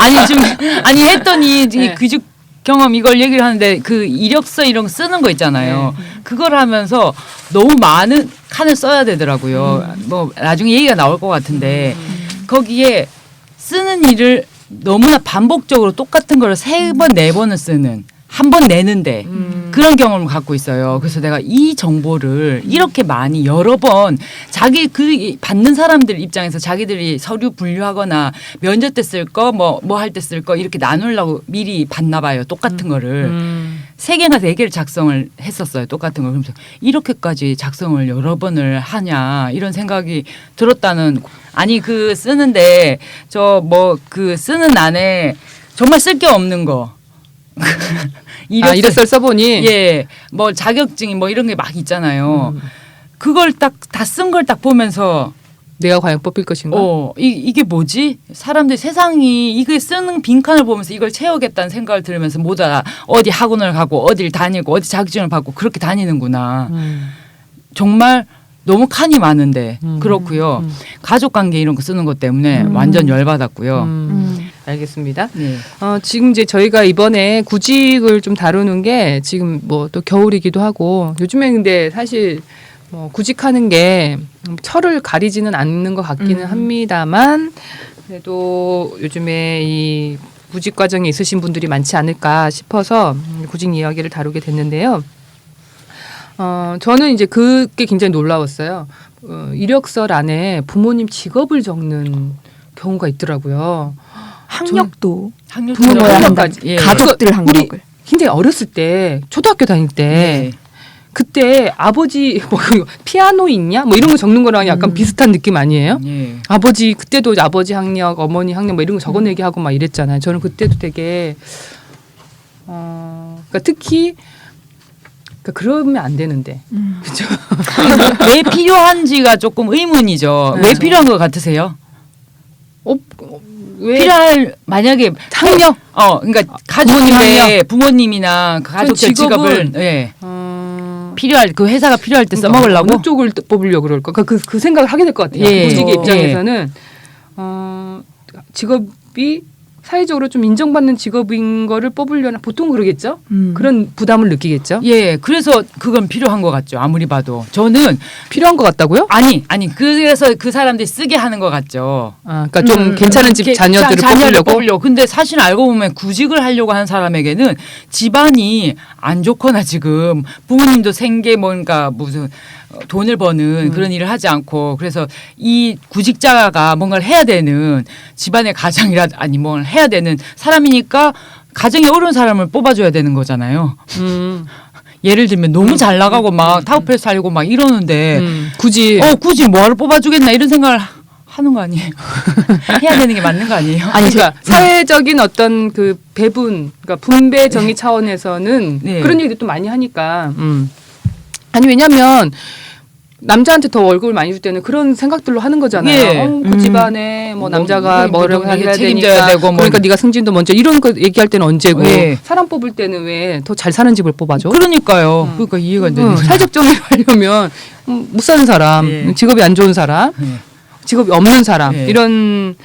아니 했더니 네. 이 구직 경험 이걸 얘기를 하는데 그 이력서 이런 거 쓰는 거 있잖아요. 그걸 하면서 너무 많은 칸을 써야 되더라고요. 뭐 나중에 얘기가 나올 것 같은데 거기에 쓰는 일을 너무나 반복적으로 똑같은 걸 3번, 4번을 쓰는 한 번 내는데 그런 경험을 갖고 있어요. 그래서 내가 이 정보를 이렇게 많이 여러 번 자기 그 받는 사람들 입장에서 자기들이 서류 분류하거나 면접 때 쓸 거 뭐 할 때 쓸 거 이렇게 나누려고 미리 봤나 봐요. 똑같은 거를 3개나 4개를 작성을 했었어요. 똑같은 걸. 그러면서 이렇게까지 작성을 여러 번을 하냐 이런 생각이 들었다는. 아니 그 쓰는데 저 뭐 그 쓰는 안에 정말 쓸 게 없는 거. 이력서를 써보니 예, 뭐 자격증이 뭐 이런 게 막 있잖아요. 그걸 딱 다 쓴 걸 딱 보면서 내가 과연 뽑힐 것인가? 이게 뭐지? 사람들 세상이 이게 쓰는 빈칸을 보면서 이걸 채우겠다는 생각을 들으면서 모두 다 어디 학원을 가고 어딜 다니고 어디 자격증을 받고 그렇게 다니는구나. 정말 너무 칸이 많은데 그렇고요. 가족 관계 이런 거 쓰는 것 때문에 완전 열받았고요. 알겠습니다. 네. 지금 이제 저희가 이번에 구직을 좀 다루는 게 지금 뭐 또 겨울이기도 하고 요즘에 근데 사실 구직하는 게 철을 가리지는 않는 것 같기는 합니다만 그래도 요즘에 이 구직 과정에 있으신 분들이 많지 않을까 싶어서 구직 이야기를 다루게 됐는데요. 저는 이제 그게 굉장히 놀라웠어요. 이력서 안에 부모님 직업을 적는 경우가 있더라고요. 학력도 학력 부모가 한다. 예. 가족들 우리 학력을. 굉장히 어렸을 때 초등학교 다닐 때 네. 그때 아버지 뭐 피아노 있냐 뭐 이런 거 적는 거랑 약간 비슷한 느낌 아니에요? 예. 아버지 그때도 아버지 학력, 어머니 학력 뭐 이런 거 적어내기 하고 막 이랬잖아요. 저는 그때도 되게 그러니까 특히 그러니까 그러면 안 되는데 그죠? 왜 필요한지가 조금 의문이죠. 네. 왜 필요한 것 같으세요? 왜 필요할 만약에 학력? 그러니까 부모님 가족인데 부모님이나 그 가족들 직업은- 직업을 예. 필요할 그 회사가 필요할 때 써먹으려고 어느 쪽을 뽑으려고 그럴까? 그 생각을 하게 될 것 같아요. 예. 구직의 입장에서는 직업이 사회적으로 좀 인정받는 직업인 거를 뽑으려나 보통 그러겠죠. 그런 부담을 느끼겠죠. 예. 그래서 그건 필요한 것 같죠. 아무리 봐도 저는 필요한 것 같다고요? 아니 그래서 그 사람들이 쓰게 하는 것 같죠. 그러니까 좀 괜찮은 집 자녀들을 뽑으려고. 근데 사실 알고 보면 구직을 하려고 하는 사람에게는 집안이 안 좋거나 지금 부모님도 생계 뭔가 무슨 돈을 버는 그런 일을 하지 않고 그래서 이 구직자가 뭔가를 해야 되는 집안의 가장이라 아니 뭘 해야 되는 사람이니까 가정이 어려운 사람을 뽑아줘야 되는 거잖아요. 예를 들면 너무 잘 나가고 막 타업해서 살고 막 이러는데 굳이 굳이 뭐하러 뽑아주겠나 이런 생각을 하는 거 아니에요? 해야 되는 게 맞는 거 아니에요? 아니 그러니까 사회적인 어떤 그 배분, 그러니까 분배 정의 차원에서는 네. 그런 얘기도 또 많이 하니까. 아니 왜냐하면 남자한테 더 월급을 많이 줄 때는 그런 생각들로 하는 거잖아요. 예. 그 집안에 뭐 남자가 뭐라고 해야 책임져야 되니까 되고 뭐. 그러니까 네가 승진도 먼저 이런 거 얘기할 때는 언제고 예. 사람 뽑을 때는 왜 더 잘 사는 집을 뽑아줘? 그러니까요. 그러니까 이해가 안 되는 거예요. 사회적 정의를 하려면 못 사는 사람, 예. 직업이 안 좋은 사람, 예. 직업이 없는 사람 예. 이런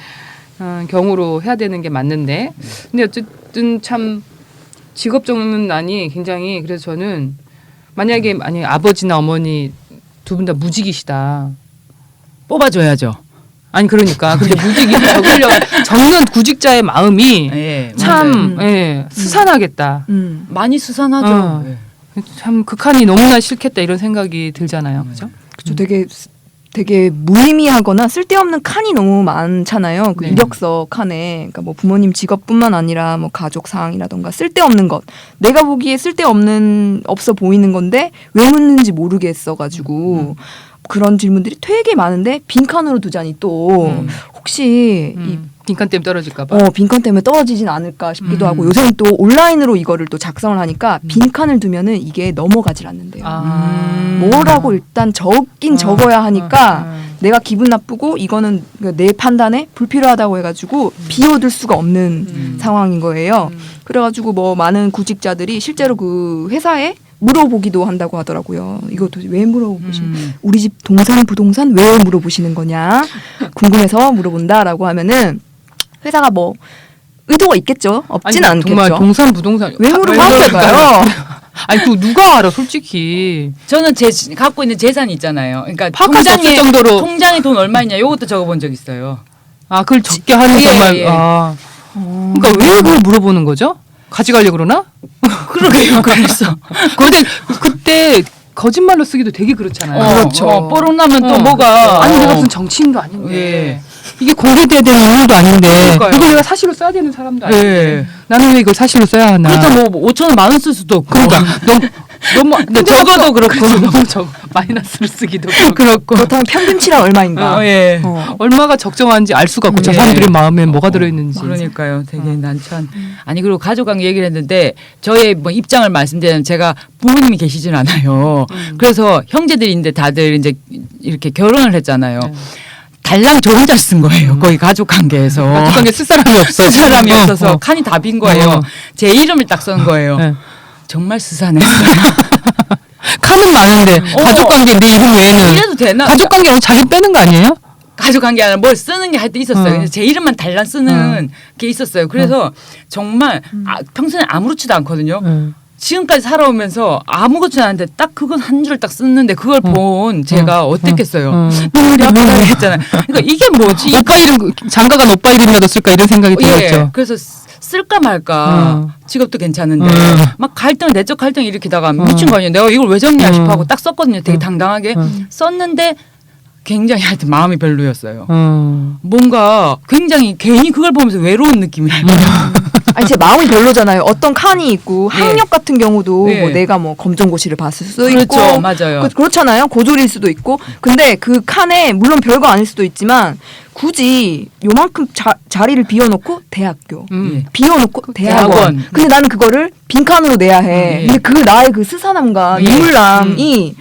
경우로 해야 되는 게 맞는데 근데 어쨌든 참 직업 정론난이 굉장히 그래서 저는 만약에 아버지나 어머니 두 분 다 무직이시다. 뽑아줘야죠. 아니 그러니까 근데 무직이 적는 구직자의 마음이 예, 참 맞아요. 스산하겠다. 많이 수산하죠. 예. 참 극한이 너무나 싫겠다 이런 생각이 들잖아요. 그죠? 그렇죠. 되게 무의미하거나 쓸데없는 칸이 너무 많잖아요. 그 네. 이력서 칸에 그러니까 뭐 부모님 직업뿐만 아니라 뭐 가족 사항이라던가 쓸데없는 것. 내가 보기에 없어 보이는 건데 왜 묻는지 모르겠어가지고 그런 질문들이 되게 많은데 빈칸으로 두자니 또 혹시 이 빈칸 때문에 떨어질까 봐. 빈칸 때문에 떨어지진 않을까 싶기도 하고 요새는 또 온라인으로 이거를 또 작성을 하니까 빈칸을 두면은 이게 넘어가질 않는데요. 뭐라고 일단 적긴 적어야 하니까 내가 기분 나쁘고 이거는 내 판단에 불필요하다고 해가지고 비워둘 수가 없는 상황인 거예요. 그래가지고 뭐 많은 구직자들이 실제로 그 회사에 물어보기도 한다고 하더라고요. 이것도 왜 물어보시는 우리 집 동산 부동산 왜 물어보시는 거냐 궁금해서 물어본다라고 하면은 회사가 뭐 의도가 있겠죠. 없진 아니, 않겠죠. 정말 동산 부동산 왜 물어볼까요? 아니 그 누가 알아 솔직히. 저는 갖고 있는 재산이 있잖아요. 그러니까 파악할 수 없을 정도로. 통장에 돈 얼마 있냐 이것도 적어본 적 있어요. 그걸 적게 하는 예, 정말. 예. 그러니까 왜 그걸 물어보는 거죠? 가져가려고 그러나? 그러게요. 그래서 근데 그때 거짓말로 쓰기도 되게 그렇잖아요. 그렇죠. 뽀록 나면 또 뭐가 아니 내가 무슨 정치인도 아닌데 예. 이게 공개돼야 되는 의무도 아닌데 그러니까요. 이걸 내가 사실로 써야 되는 사람도 아닌데 예. 나는 왜 이걸 사실로 써야 하나? 그렇다 뭐 5천 원 10,000원 쓸 수도 없고. 그러니까 너무 근데 적어도 그렇고. 너무 마이너스를 쓰기도 그렇고. 그렇다면 평균치가 얼마인가? 예. 얼마가 적정한지 알 수가 없고 저 예. 사람들의 마음에 뭐가 들어있는지. 그러니까요. 되게 난처한. 아니 그리고 가족관계 얘기를 했는데 저의 뭐 입장을 말씀드리면 제가 부모님이 계시진 않아요. 그래서 형제들인데 다들 이제 이렇게 결혼을 했잖아요. 달랑 저 혼자 쓴 거예요. 거의 가족관계에서. 가족관계 쓸 사람이 없어. 쓸 사람이 없어서 칸이 다 빈 거예요. 어. 제 이름을 딱 쓴 거예요. 네. 정말 스산했어요. 칸은 많은데 가족관계 내 이름 외에는 이래도 되나? 가족관계 자기 빼는 거 아니에요? 가져간 게 아니라 뭘 쓰는 게 하여튼 있었어요. 그래서 제 이름만 달랑 쓰는 게 있었어요. 그래서 정말 평소에 아무렇지도 않거든요. 지금까지 살아오면서 아무것도 않은데 딱 그건 한 줄을 딱 썼는데 그걸 본 제가 어땠겠어요. 눈물이 아프다 했잖아요. 그러니까 이게 뭐지? 오빠 이름 장가간 오빠 이름이라도 쓸까 이런 생각이 들었죠. 예. 그래서 쓸까 말까 직업도 괜찮은데 막 갈등 내적 갈등 일으키다가 미친 거 아니에요. 내가 이걸 왜 적냐 싶어 하고 딱 썼거든요. 되게 당당하게 썼는데 굉장히 하여튼 마음이 별로였어요. 뭔가 굉장히 괜히 그걸 보면서 외로운 느낌이 아니 제 마음이 별로잖아요. 어떤 칸이 있고 예. 학력 같은 경우도 예. 뭐 내가 뭐 검정고시를 봤을 수도 그렇죠. 있고 맞아요. 그렇잖아요. 고졸일 수도 있고. 근데 그 칸에 물론 별거 아닐 수도 있지만 굳이 요만큼 자리를 비워놓고 대학교 예. 비워놓고 대학원. 대학원. 근데 나는 그거를 빈칸으로 내야 해. 예. 근데 그 나의 그 스산함과 예. 눈물남이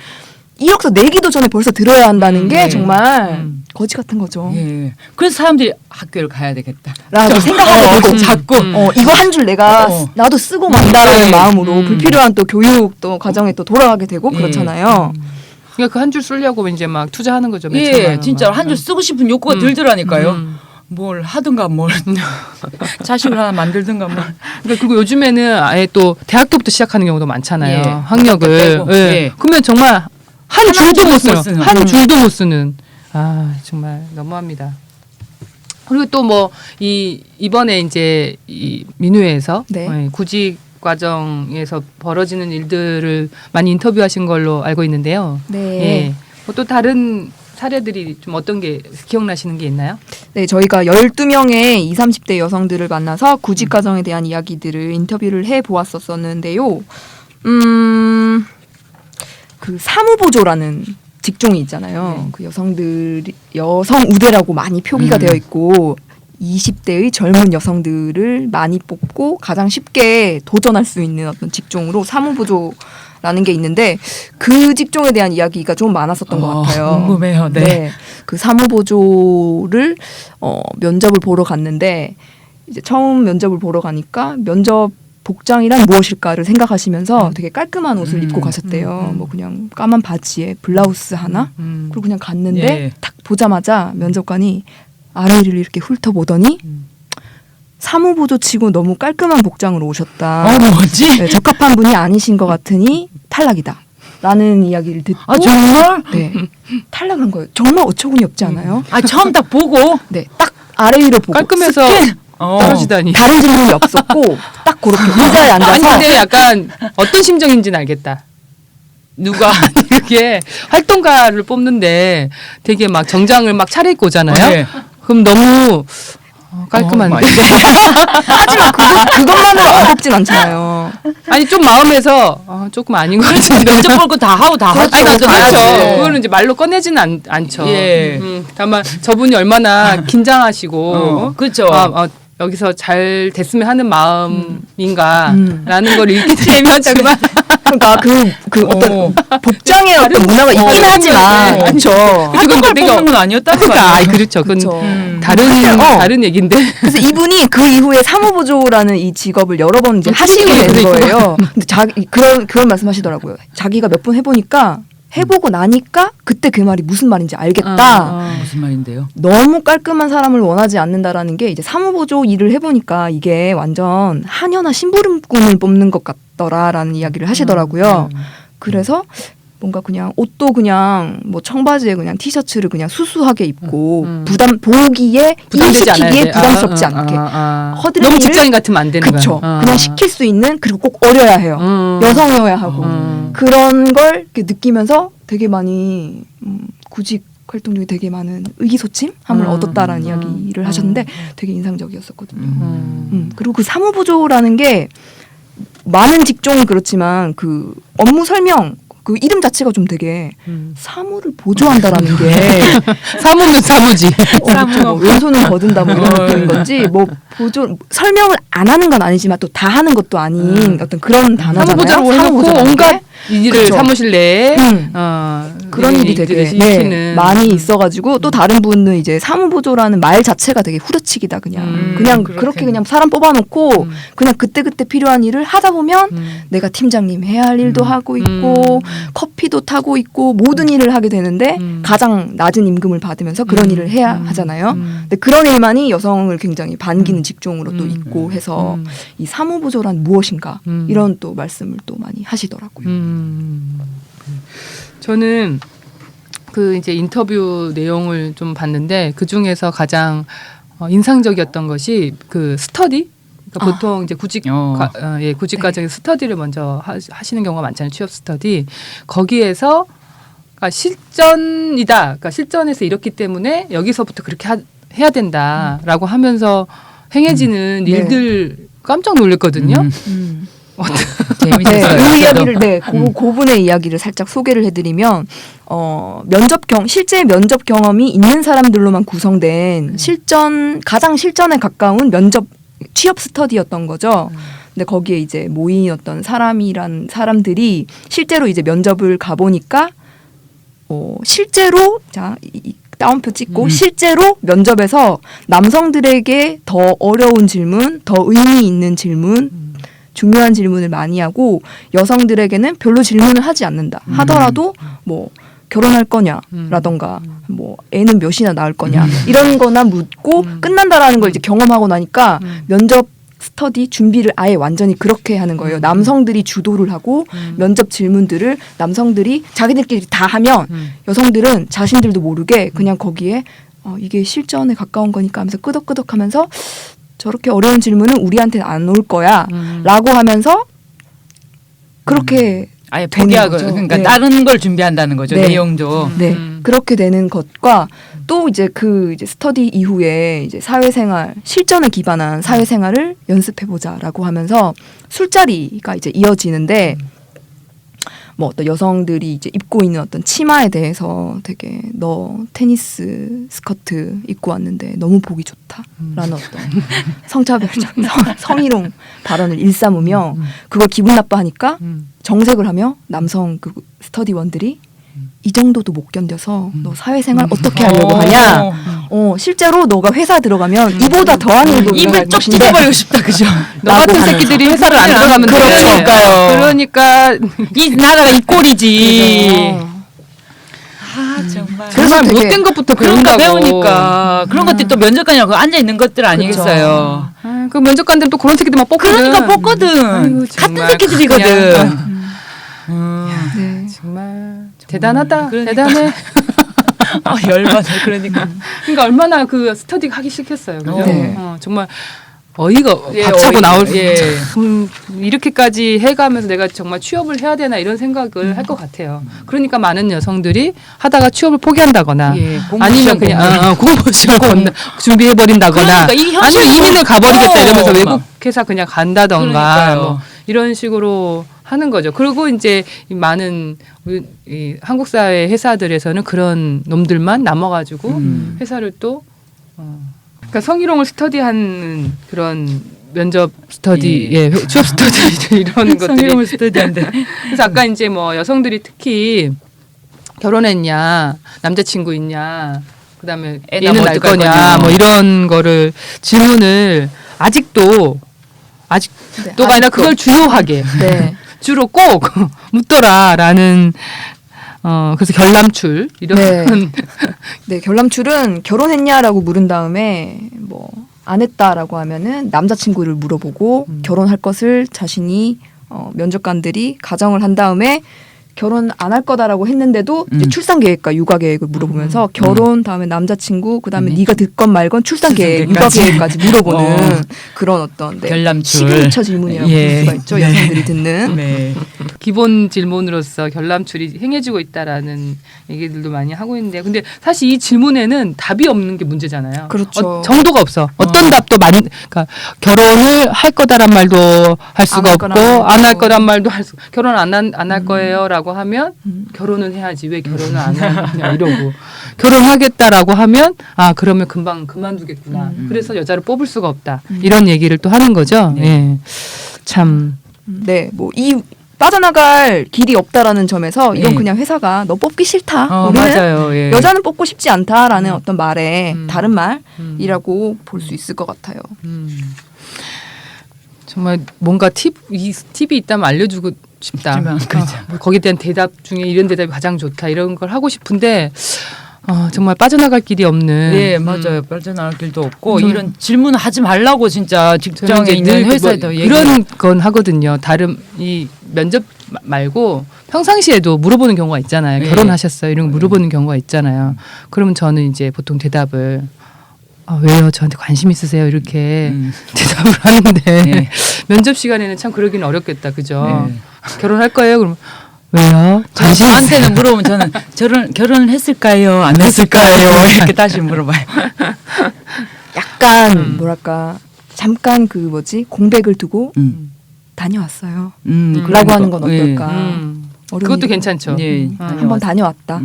이력서 내기도 전에 벌써 들어야 한다는 게 예. 정말 거지 같은 거죠. 예. 그래서 사람들이 학교를 가야 되겠다. 라고 생각하게 되고 자꾸 이거 한 줄 내가 나도 쓰고 만다라는 마음으로 음. 불필요한 또 교육 또 과정에 또 돌아가게 되고 그렇잖아요. 그러니까 그 한 줄 쓰려고 이제 막 투자하는 거죠. 맨 예, 처음에는 진짜 막. 한 줄 쓰고 싶은 욕구가 들더라니까요. 뭘 하든가 뭘 자식을 하나 만들든가 뭘. 그러니까 그리고 요즘에는 아예 또 대학교부터 시작하는 경우도 많잖아요. 예. 학력을. 빼고. 예. 예. 그러면 정말 한 줄도 못 쓰는. 쓰는. 한 줄도 못 쓰는. 아 정말 너무합니다. 그리고 또 뭐 이번에 이제 이 민우회에서 네. 구직 과정에서 벌어지는 일들을 많이 인터뷰하신 걸로 알고 있는데요. 네. 예. 또 다른 사례들이 좀 어떤 게 기억나시는 게 있나요? 네, 저희가 12명의 20, 30대 여성들을 만나서 구직 과정에 대한 이야기들을 인터뷰를 해 보았었는데요. 그 사무보조라는 직종이 있잖아요. 그 여성 우대라고 많이 표기가 되어 있고 20대의 젊은 여성들을 많이 뽑고 가장 쉽게 도전할 수 있는 어떤 직종으로 사무보조라는 게 있는데 그 직종에 대한 이야기가 좀 많았었던 것 같아요. 궁금해요. 네. 그 사무보조를 면접을 보러 갔는데 이제 처음 면접을 보러 가니까 면접 복장이란 무엇일까를 생각하시면서 되게 깔끔한 옷을 입고 가셨대요. 뭐 그냥 까만 바지에 블라우스 하나 그리고 그냥 갔는데 예. 딱 보자마자 면접관이 아래를 이렇게 훑어보더니 사무보조 치고 너무 깔끔한 복장으로 오셨다. 뭐지? 네, 적합한 분이 아니신 것 같으니 탈락이다. 라는 이야기를 듣고 아 정말? 네, 탈락한 거예요. 정말 어처구니 없지 않아요? 아 처음 딱 보고 네, 딱 아래 위로 보고 깔끔해서 떨어지다니. 다른 질문이 없었고 딱 그렇게 의자에 아니 앉아서 근데 약간 어떤 심정인지는 알겠다. 누가 그게 활동가를 뽑는데 되게 막 정장을 막 차려입고 오잖아요. 네. 그럼 너무 깔끔한데. 하지만 그것만으로 안 뽑진 않잖아요. 아니 좀 마음에서 조금 아닌 것 같은데. 면접 볼 거 다 하고 다 아니, 하고 그렇죠. 나서 그거는 이제 말로 꺼내지는 않죠. 예. 다만 저분이 얼마나 긴장하시고 그렇죠. 여기서 잘 됐으면 하는 마음인가라는 걸 읽게 되면 정말 그러니까 그 어떤 복장의 어떤 문화가 있긴 하지만 그렇죠. 그건 내가 뽑는 건 아니었다는 그러니까 거야. 그렇죠. 그건 그렇죠. 다른 얘기인데. 그래서 이분이 그 이후에 사무보조라는 이 직업을 여러 번 이제 하시게 되는 거예요. 근데 그런 말씀하시더라고요. 자기가 몇 번 해보니까 해보고 나니까 그때 그 말이 무슨 말인지 알겠다. 무슨 말인데요? 너무 깔끔한 사람을 원하지 않는다라는 게 이제 사무보조 일을 해보니까 이게 완전 하녀나 심부름꾼을 뽑는 것 같더라라는 이야기를 하시더라고요. 그래서 뭔가 그냥 옷도 그냥 뭐 청바지에 그냥 티셔츠를 그냥 수수하게 입고 보기에 일시키기에 부담스럽지 않게 허드렛 너무 일을 직장인 같으면 안 되는 그쵸. 거야. 그냥 시킬 수 있는 그리고 꼭 어려야 해요. 여성이어야 하고 그런 걸 이렇게 느끼면서 되게 많이 구직 활동 중에 되게 많은 의기소침함을 얻었다라는 이야기를 하셨는데 되게 인상적이었었거든요. 그리고 그 사무보조라는 게 많은 직종은 그렇지만 그 업무 설명 그 이름 자체가 좀 되게 사무를 보조한다라는 게 사무는 사무지. 그렇죠. 뭐 왼손은 거둔다 뭐 이런 느낌인 건지 뭐 보조 설명을 안 하는 건 아니지만 또 다 하는 것도 아닌 어떤 그런 단어잖아요. 사무보조를 올려놓고 온갖 이 일을 그쵸. 사무실 내에 그런 일이 되게 일으키는 많이 있어가지고 또 다른 분은 이제 사무보조라는 말 자체가 되게 후려치기다 그냥 그냥 그렇게 그렇겠네. 그냥 사람 뽑아놓고 그냥 그때그때 필요한 일을 하다 보면 내가 팀장님 해야 할 일도 하고 있고 커피도 타고 있고 모든 일을 하게 되는데 가장 낮은 임금을 받으면서 그런 일을 해야 하잖아요. 근데 그런 일만이 여성을 굉장히 반기는 직종으로 또 있고 해서 이 사무보조란 무엇인가 이런 또 말씀을 또 많이 하시더라고요. 저는 그 이제 인터뷰 내용을 좀 봤는데 그 중에서 가장 인상적이었던 것이 그 스터디. 그러니까 보통 이제 구직 구직 과정에 스터디를 먼저 하시는 경우가 많잖아요. 취업 스터디. 거기에서 그러니까 실전이다. 그러니까 실전에서 이렇기 때문에 여기서부터 그렇게 해야 된다라고 하면서 행해지는 네. 일들 깜짝 놀랐거든요. 재밌었어요. 그 이야기를 그분의 이야기를 살짝 소개를 해드리면 실제 면접 경험이 있는 사람들로만 구성된 가장 실전에 가까운 취업 스터디였던 거죠. 근데 거기에 이제 모인이었던 사람들이 실제로 이제 면접을 가보니까 실제로 다운표 찍고 실제로 면접에서 남성들에게 더 어려운 질문, 더 의미 있는 질문, 중요한 질문을 많이 하고 여성들에게는 별로 질문을 하지 않는다. 하더라도 뭐 결혼할 거냐라던가 뭐 애는 몇이나 낳을 거냐 이런 거나 묻고 끝난다라는 걸 이제 경험하고 나니까 면접 스터디 준비를 아예 완전히 그렇게 하는 거예요. 남성들이 주도를 하고 면접 질문들을 남성들이 자기들끼리 다 하면 여성들은 자신들도 모르게 그냥 거기에 이게 실전에 가까운 거니까 하면서 끄덕끄덕하면서 저렇게 어려운 질문은 우리한테는 안 올 거야 라고 하면서 그렇게 아예 되는 포기하고 거죠. 그러니까 네. 다른 걸 준비한다는 거죠. 네. 내용도. 네, 그렇게 되는 것과 또 이제 이제 스터디 이후에 이제 사회생활 실전에 기반한 사회생활을 연습해보자라고 하면서 술자리가 이제 이어지는데 뭐 어떤 여성들이 이제 입고 있는 어떤 치마에 대해서 되게 너 테니스 스커트 입고 왔는데 너무 보기 좋다라는 어떤 성차별적 성희롱 발언을 일삼으며 그걸 기분 나빠하니까 정색을 하며 남성 그 스터디원들이 이 정도도 못 견뎌서 너 사회생활 어떻게 하려고 하냐? 실제로 너가 회사 들어가면 이보다 더한 일도 입을 일어날 쩍 것인데 찢어버리고 싶다, 그죠? 너 같은 하면서. 새끼들이 회사를 안 들어가면 그러니까요. 그러니까 이 나라가 이 꼴이지. 그죠. 아 정말. 정말 되게 못된 것부터 그러니까 배운다고. 배우니까 그런 것들이 또 면접관이라고 앉아 있는 것들 아니겠어요. 그 면접관들 또 그런 새끼들만 뽑거든. 그러니까 뽑거든. 아이고, 같은 정말 새끼들이거든. 그냥, 네. 정말 대단하다. 그러니까. 대단해. 열받아. 그러니까. 그러니까 얼마나 그 스터디 하기 싫겠어요. 그죠? 네. 정말 어이가 예, 박차고 나올 예. 이렇게까지 해가면서 내가 정말 취업을 해야 되나 이런 생각을 할 것 같아요. 그러니까 많은 여성들이 하다가 취업을 포기한다거나 예, 아니면 그냥 공부 시험 준비해 버린다거나 그러니까 이 현실은- 아니면 이민을 가버리겠다 이러면서 막. 외국 회사 그냥 간다던가 그러니까요. 뭐 이런 식으로 하는 거죠. 그리고 이제 이 많은 이 한국 사회 회사들에서는 그런 놈들만 남아가지고 회사를 또 그러니까 성희롱을 스터디하는 그런 면접 스터디, 취업 스터디 이런 것들이. 성희롱을 스터디한데. 그래서 아까 이제 뭐 여성들이 특히 결혼했냐, 남자친구 있냐, 그다음에 애 애는 낳으면 낳을 어떡할 거냐, 거냐. 뭐 이런 거를 질문을 아직도가 아니라 그걸 주요하게 네. 주로 꼭 묻더라라는. 그래서 결람출 이런 네, 결람출은 결혼했냐라고 물은 다음에 뭐 안 했다라고 하면은 남자친구를 물어보고 결혼할 것을 자신이 면접관들이 가정을 한 다음에 결혼 안 할 거다라고 했는데도 이제 출산 계획과 육아 계획을 물어보면서 결혼 다음에 남자친구 그다음에 네가 듣건 말건 출산 계획, 육아 계획까지. 계획까지 물어보는 그런 어떤 결람출. 시그니처 질문이라고 예. 볼 수가 있죠. 네. 여성들이 듣는. 네. 기본 질문으로서 결람출이 행해지고 있다라는 얘기들도 많이 하고 있는데 근데 사실 이 질문에는 답이 없는 게 문제잖아요. 그렇죠. 정도가 없어. 어떤 답도 그러니까 결혼을 할 거다란 말도 할 수가 할 거란 없고 말도. 안 할 거란 말도 결혼 안 할 거예요라고 하면 결혼은 해야지 왜 결혼을 안 하느냐 이러고 결혼하겠다라고 하면 그러면 금방 그만두겠구나. 그래서 여자를 뽑을 수가 없다. 이런 얘기를 또 하는 거죠. 네. 예. 참. 네, 뭐 이 빠져나갈 길이 없다라는 점에서 이건 예. 그냥 회사가 너 뽑기 싫다. 우리는 맞아요. 예. 여자는 뽑고 싶지 않다라는 어떤 말에 다른 음. 말이라고 볼 수 있을 것 같아요. 정말 뭔가 이 팁이 있다면 알려주고 싶다. 싶지만, 그렇죠. 거기에 대한 대답 중에 이런 대답이 가장 좋다. 이런 걸 하고 싶은데 정말 빠져나갈 길이 없는. 네, 맞아요. 빠져나갈 길도 없고 좀- 이런 질문을 하지 말라고 진짜 저는 직장에 이제 있는 늘 회사에도 그런 건 하거든요. 다른 이 면접 말고 평상시에도 물어보는 경우가 있잖아요. 네. 결혼하셨어요? 이런 거 물어보는 경우가 있잖아요. 그러면 저는 이제 보통 대답을 왜요? 저한테 관심 있으세요? 이렇게 대답을 하는데 네. 면접 시간에는 참 그러기는 어렵겠다. 그죠? 네. 결혼할 거예요? 그러면 왜요? 관심 있으세요? 저한테는 물어보면 저는 결혼을 했을까요? 안 했을까요? 이렇게 다시 물어봐요. 약간 뭐랄까 잠깐 그 공백을 두고 다녀왔어요. 그런 라고 거. 하는 건 어떨까? 그것도 어른이 괜찮죠. 예. 한번 다녀왔다.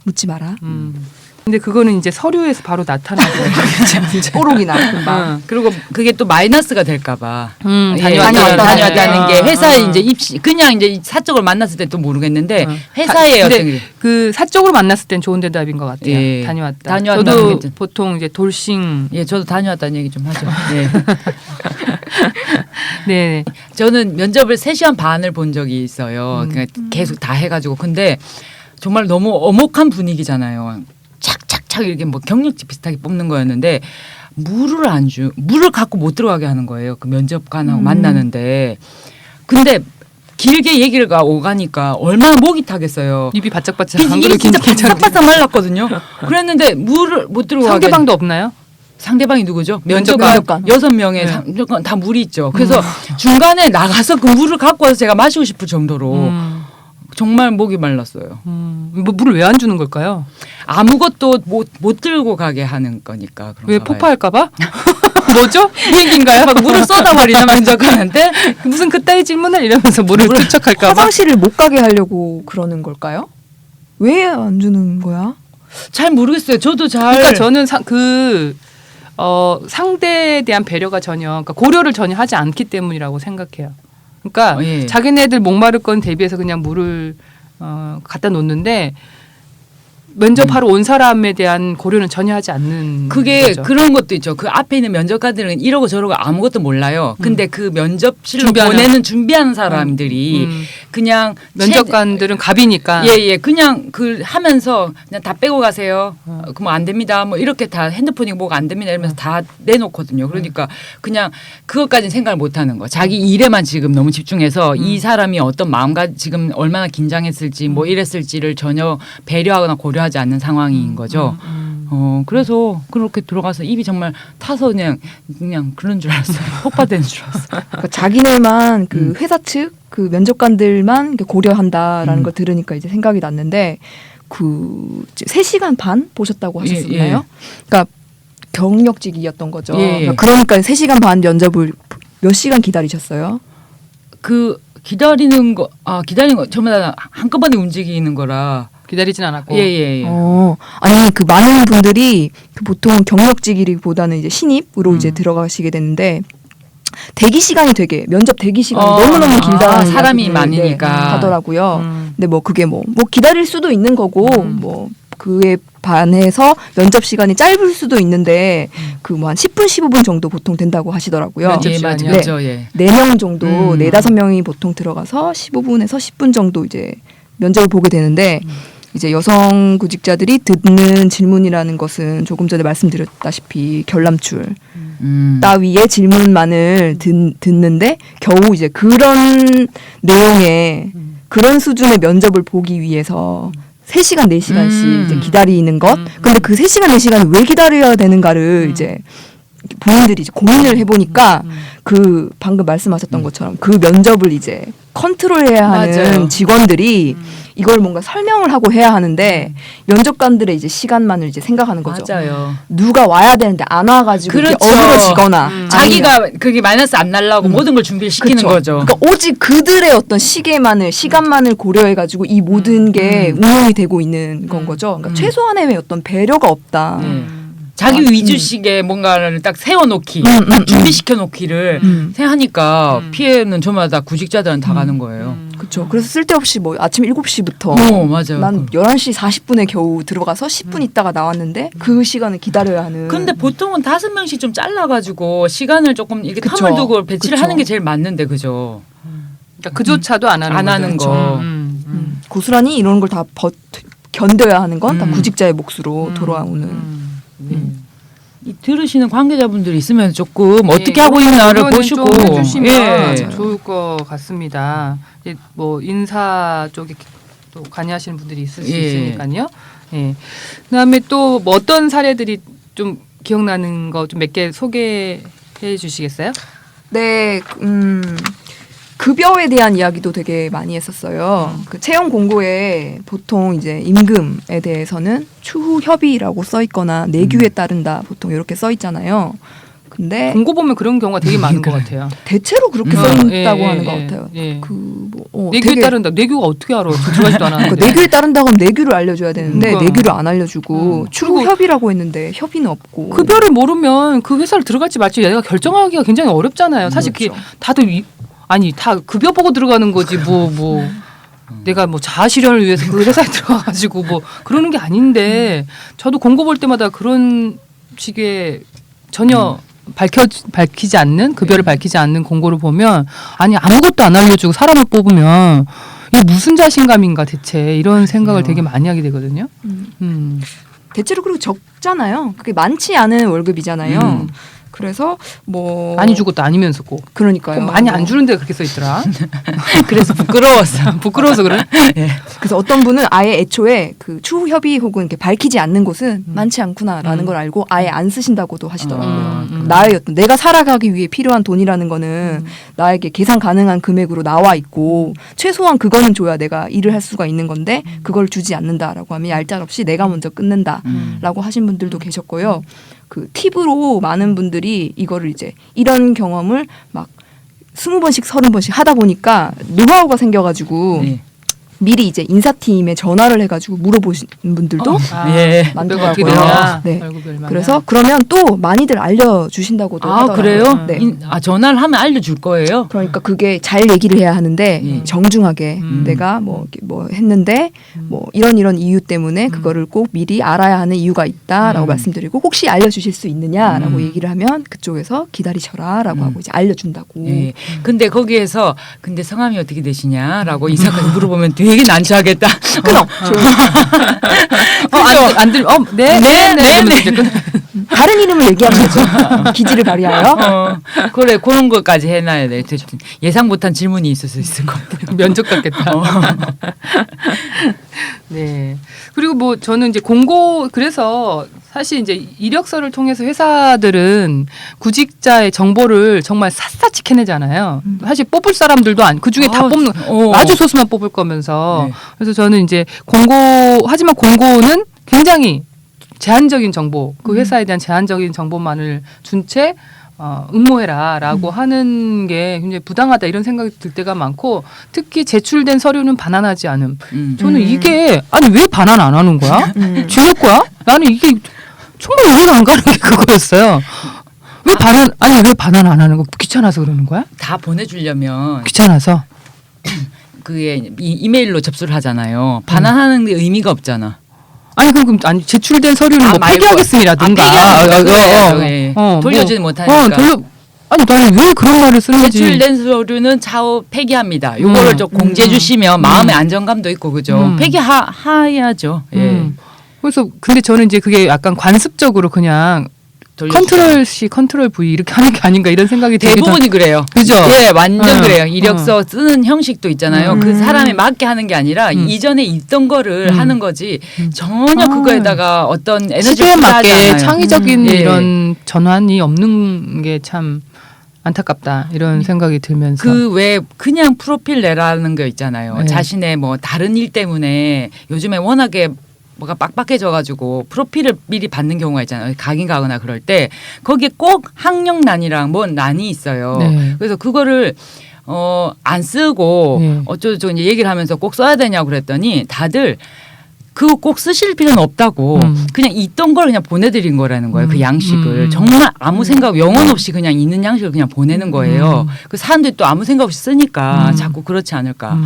묻지 마라. 근데 그거는 이제 서류에서 바로 나타나고 뽀록이나 금방. 그리고 그게 또 마이너스가 될까봐. 다녀왔다는 다녀왔다는 게 회사에 이제 입시 그냥 이제 사적으로 만났을 때 또 모르겠는데 회사에 어떤 게 그 사적으로 만났을 땐 좋은 대답인 것 같아요. 예. 다녀왔다. 다녀왔다는 저도 게 좀- 보통 이제 돌싱. 예, 저도 다녀왔다는 얘기 좀 하죠. 예. 네. 저는 면접을 3시간 반을 본 적이 있어요. 그러니까 계속 다 해가지고 근데 정말 너무 엄혹한 분위기잖아요. 착착착 이렇게 뭐 경력직 비슷하게 뽑는 거였는데 물을 갖고 못 들어가게 하는 거예요. 그 면접관하고 만나는데 근데 길게 얘기가 오가니까 얼마나 목이 타겠어요. 입이 바짝바짝. 입이 진짜 바싹바싹 말랐거든요. 그랬는데 물을 못 들어가게. 상대방도 없나요? 상대방이 누구죠? 면접관. 6명의 네. 상대방 다 물이 있죠. 그래서 중간에 나가서 그 물을 갖고 와서 제가 마시고 싶을 정도로 정말 목이 말랐어요. 뭐 물을 왜 안 주는 걸까요? 아무것도 못 들고 가게 하는 거니까. 왜 그런가 봐요. 폭파할까봐? 뭐죠? 비행기인가요? 막 물을 쏟아버리나 면접관한테 무슨 그따위 질문을 이러면서 물을 투척할까봐? 화장실을 못 가게 하려고 그러는 걸까요? 왜 안 주는 거야? 잘 모르겠어요. 저도 잘. 그러니까 저는 상대에 대한 배려가 그러니까 고려를 전혀 하지 않기 때문이라고 생각해요. 그러니까 예. 자기네들 목마를 건 대비해서 그냥 물을 갖다 놓는데 면접하러 온 사람에 대한 고려는 전혀 하지 않는 그게 거죠. 그런 것도 있죠. 그 앞에 있는 면접관들은 이러고 저러고 아무것도 몰라요. 근데 그 면접실로 준비하는 사람들이 그냥 면접관들은 갑이니까 예예 그냥 그 하면서 그냥 다 빼고 가세요. 그 뭐 안 됩니다. 뭐 이렇게 다 핸드폰이 뭐가 안 됩니다. 이러면서 다 내놓거든요. 그러니까 그냥 그것까지는 생각을 못 하는 거. 자기 일에만 지금 너무 집중해서 이 사람이 어떤 마음가짐 지금 얼마나 긴장했을지 뭐 이랬을지를 전혀 배려하거나 고려하지 않는 상황인 거죠. 그래서 그렇게 들어가서 입이 정말 타서 그냥 그런 줄 알았어요. 폭파되는 줄 알았어요. 그러니까 자기네만 그 회사 측 그 면접관들만 이렇게 고려한다라는 걸 들으니까 이제 생각이 났는데 그 3시간 반 보셨다고 하셨었나요? 예. 그러니까 경력직이었던 거죠. 예. 그러니까 3시간 반 면접을 몇 시간 기다리셨어요? 그 기다리는 거 전부 다 한꺼번에 움직이는 거라. 기다리진 않았고 예예. 아니 그 많은 분들이 그 보통 경력직이기보다는 이제 신입으로 이제 들어가시게 되는데 대기 시간이 되게 면접 대기 시간이 너무너무 길다 사람이 이야기를, 많으니까 하더라고요. 근데 뭐 그게 뭐 기다릴 수도 있는 거고 뭐 그에 반해서 면접 시간이 짧을 수도 있는데 그 뭐 한 10분 15분 정도 보통 된다고 하시더라고요. 면접 예, 시간이요? 맞죠. 예. 4명 정도 4-5명이 보통 들어가서 15분에서 10분 정도 이제 면접을 보게 되는데 이제 여성 구직자들이 듣는 질문이라는 것은 조금 전에 말씀드렸다시피 결람출 따위의 질문만을 듣는데 겨우 이제 그런 내용의 그런 수준의 면접을 보기 위해서 3시간, 4시간씩 이제 기다리는 것. 근데 그 3시간, 4시간을 왜 기다려야 되는가를 이제 본인들이 이제 고민을 해보니까 그 방금 말씀하셨던 것처럼 그 면접을 이제 컨트롤해야 하는 맞아요. 직원들이 이걸 뭔가 설명을 하고 해야 하는데 면접관들의 이제 시간만을 이제 생각하는 거죠. 맞아요. 누가 와야 되는데 안 와가지고 이렇게 그렇죠. 어그러지거나 자기가 그게 마이너스 안 날라고 모든 걸 준비를 시키는 그쵸. 거죠. 그러니까 오직 그들의 어떤 시간만을 고려해가지고 이 모든 게 운영이 되고 있는 건 거죠. 그러니까 최소한의 어떤 배려가 없다. 자기 위주식의 뭔가를 딱 세워놓기, 준비시켜 놓기를 생각하니까 피해는 저마다 구직자들은 다 가는 거예요. 그렇죠. 그래서 쓸데없이 뭐 아침 7시부터 맞아요. 난 11시 40분에 겨우 들어가서 10분 있다가 나왔는데 그 시간을 기다려야 하는. 근데 보통은 5명씩 좀 잘라가지고 시간을 조금 이렇게 그쵸. 텀을 두고 배치를 그쵸. 하는 게 제일 맞는데 그죠? 그러니까 그조차도 안 하는 안 하는 거죠. 거. 고스란히 이런 걸 다 견뎌야 하는 건 다 구직자의 몫으로 돌아오는. 이 들으시는 관계자분들이 있으면 조금 네, 어떻게 하고 있나를 의견을 보시고 좀 해주시면 예. 좋을 것 같습니다. 이제 뭐 인사 쪽에 또 관여하시는 분들이 있을 수 예. 있으니까요. 예. 그다음에 또 뭐 어떤 사례들이 좀 기억나는 거 좀 몇 개 소개해 주시겠어요? 네, 급여에 대한 이야기도 되게 많이 했었어요. 그 채용 공고에 보통 이제 임금에 대해서는 추후 협의라고 써 있거나 내규에 따른다 보통 이렇게 써 있잖아요. 근데 공고 보면 그런 경우가 되게 많은 것 같아요. 대체로 그렇게 써 있다고 하는 것 같아요. 예. 되게 내규에 따른다. 내규가 어떻게 알아? 저 들어가지도 않았는데. 그러니까 내규에 따른다고 하면 내규를 알려줘야 되는데 그러니까. 내규를 안 알려주고 추후 그리고 협의라고 했는데 협의는 없고. 급여를 모르면 그 회사를 들어갈지 말지 내가 결정하기가 굉장히 어렵잖아요. 사실 그게 그렇죠. 다들 다 급여 보고 들어가는 거지 뭐 내가 뭐 자아 실현을 위해서 그 회사에 들어가가지고 뭐 그러는 게 아닌데 저도 공고 볼 때마다 그런 식의 전혀 밝히지 않는 급여를 밝히지 않는 공고를 보면 아니 아무것도 안 알려주고 사람을 뽑으면 이게 무슨 자신감인가 대체 이런 생각을 되게 많이 하게 되거든요. 대체로 그리고 적잖아요. 그게 많지 않은 월급이잖아요. 그래서 뭐 많이 주고 또 아니면서 꼭 그러니까요. 많이 안 주는데 그렇게 써 있더라. 그래서 부끄러웠어. 부끄러워서 그래? 그래서 어떤 분은 아예 애초에 그 추후 협의 혹은 이렇게 밝히지 않는 곳은 많지 않구나라는 걸 알고 아예 안 쓰신다고도 하시더라고요. 나의 어떤 내가 살아가기 위해 필요한 돈이라는 거는 나에게 계산 가능한 금액으로 나와 있고 최소한 그거는 줘야 내가 일을 할 수가 있는 건데 그걸 주지 않는다라고 하면 얄짤없이 내가 먼저 끊는다라고 하신 분들도 계셨고요. 그 팁으로 많은 분들이 이거를 이제 이런 경험을 막 20번씩 30번씩 하다 보니까 노하우가 생겨가지고 네. 미리 이제 인사팀에 전화를 해가지고 물어보신 분들도 예. 월급이 어떻게 많더라고요. 되냐? 네. 월급이 얼마냐? 그래서 그러면 또 많이들 알려주신다고도 하더라고요. 그래요? 네. 전화를 하면 알려줄 거예요? 그러니까 그게 잘 얘기를 해야 하는데 정중하게 내가 뭐 했는데 뭐 이런 이유 때문에 그거를 꼭 미리 알아야 하는 이유가 있다라고 말씀드리고 혹시 알려주실 수 있느냐라고 얘기를 하면 그쪽에서 기다리셔라라고 하고 이제 알려준다고. 예. 근데 거기에서 근데 성함이 어떻게 되시냐라고 인사까지 물어보면 되게 난처하겠다. 끊어. 네. 이러면서 이제 끊어. 다른 이름을 얘기하면 되죠. 기지를 발휘하여. 그래 그런 것까지 해놔야 돼. 예상 못한 질문이 있을 수 있을 것 같아요. 면접 같겠다. 네. 그리고 뭐 저는 이제 그래서 사실 이제 이력서를 통해서 회사들은 구직자의 정보를 정말 샅샅이 캐내잖아요. 사실 뽑을 사람들도 그 중에 다 뽑는 아주 소수만 뽑을 거면서 네. 그래서 저는 이제 하지만 공고는 굉장히 제한적인 정보, 그 회사에 대한 제한적인 정보만을 준 채 응모해라라고 하는 게 굉장히 부당하다 이런 생각이 들 때가 많고 특히 제출된 서류는 반환하지 않음. 저는 이게 아니 왜 반환 안 하는 거야? 죄일 거야? 나는 이게 정말 이해가 안 가는 게 그거였어요. 왜 반환 안 하는 거 귀찮아서 그러는 거야? 다 보내주려면 귀찮아서. 그게 이메일로 접수를 하잖아요. 반환하는 게 의미가 없잖아. 그럼 제출된 서류는 뭐 말고. 폐기하겠습니다든가. 돌려주지 못하니까. 나는 왜 그런 말을 쓰는지. 제출된 서류는 차후 폐기합니다. 요거를 좀 공지해 주시면 마음의 안정감도 있고 그죠. 폐기해야죠. 예. 그래서 근데 저는 이제 그게 약간 관습적으로 그냥 컨트롤 C, 컨트롤 V 이렇게 하는 게 아닌가 이런 생각이 들기도 대부분이 그래요. 그죠? 예, 완전 그래요. 이력서 쓰는 형식도 있잖아요. 그 사람에 맞게 하는 게 아니라 이전에 있던 거를 하는 거지 전혀 그거에다가 어떤 에너지를 시대에 맞게 투자하지 않아요. 창의적인 예. 이런 전환이 없는 게 참 안타깝다 이런 생각이 들면서 그 왜 그냥 프로필 내라는 거 있잖아요. 네. 자신의 뭐 다른 일 때문에 요즘에 워낙에 뭐가 빡빡해져가지고 프로필을 미리 받는 경우가 있잖아요. 가긴 가거나 그럴 때 거기에 꼭 학력란이랑 뭐 난이 있어요. 네. 그래서 그거를 안 쓰고 네. 어쩌고저쩌고 이제 얘기를 하면서 꼭 써야 되냐고 그랬더니 다들 그거 꼭 쓰실 필요는 없다고 그냥 있던 걸 그냥 보내드린 거라는 거예요. 그 양식을 정말 아무 생각 영혼 없이 그냥 있는 양식을 그냥 보내는 거예요. 그 사람들이 또 아무 생각 없이 쓰니까 자꾸 그렇지 않을까.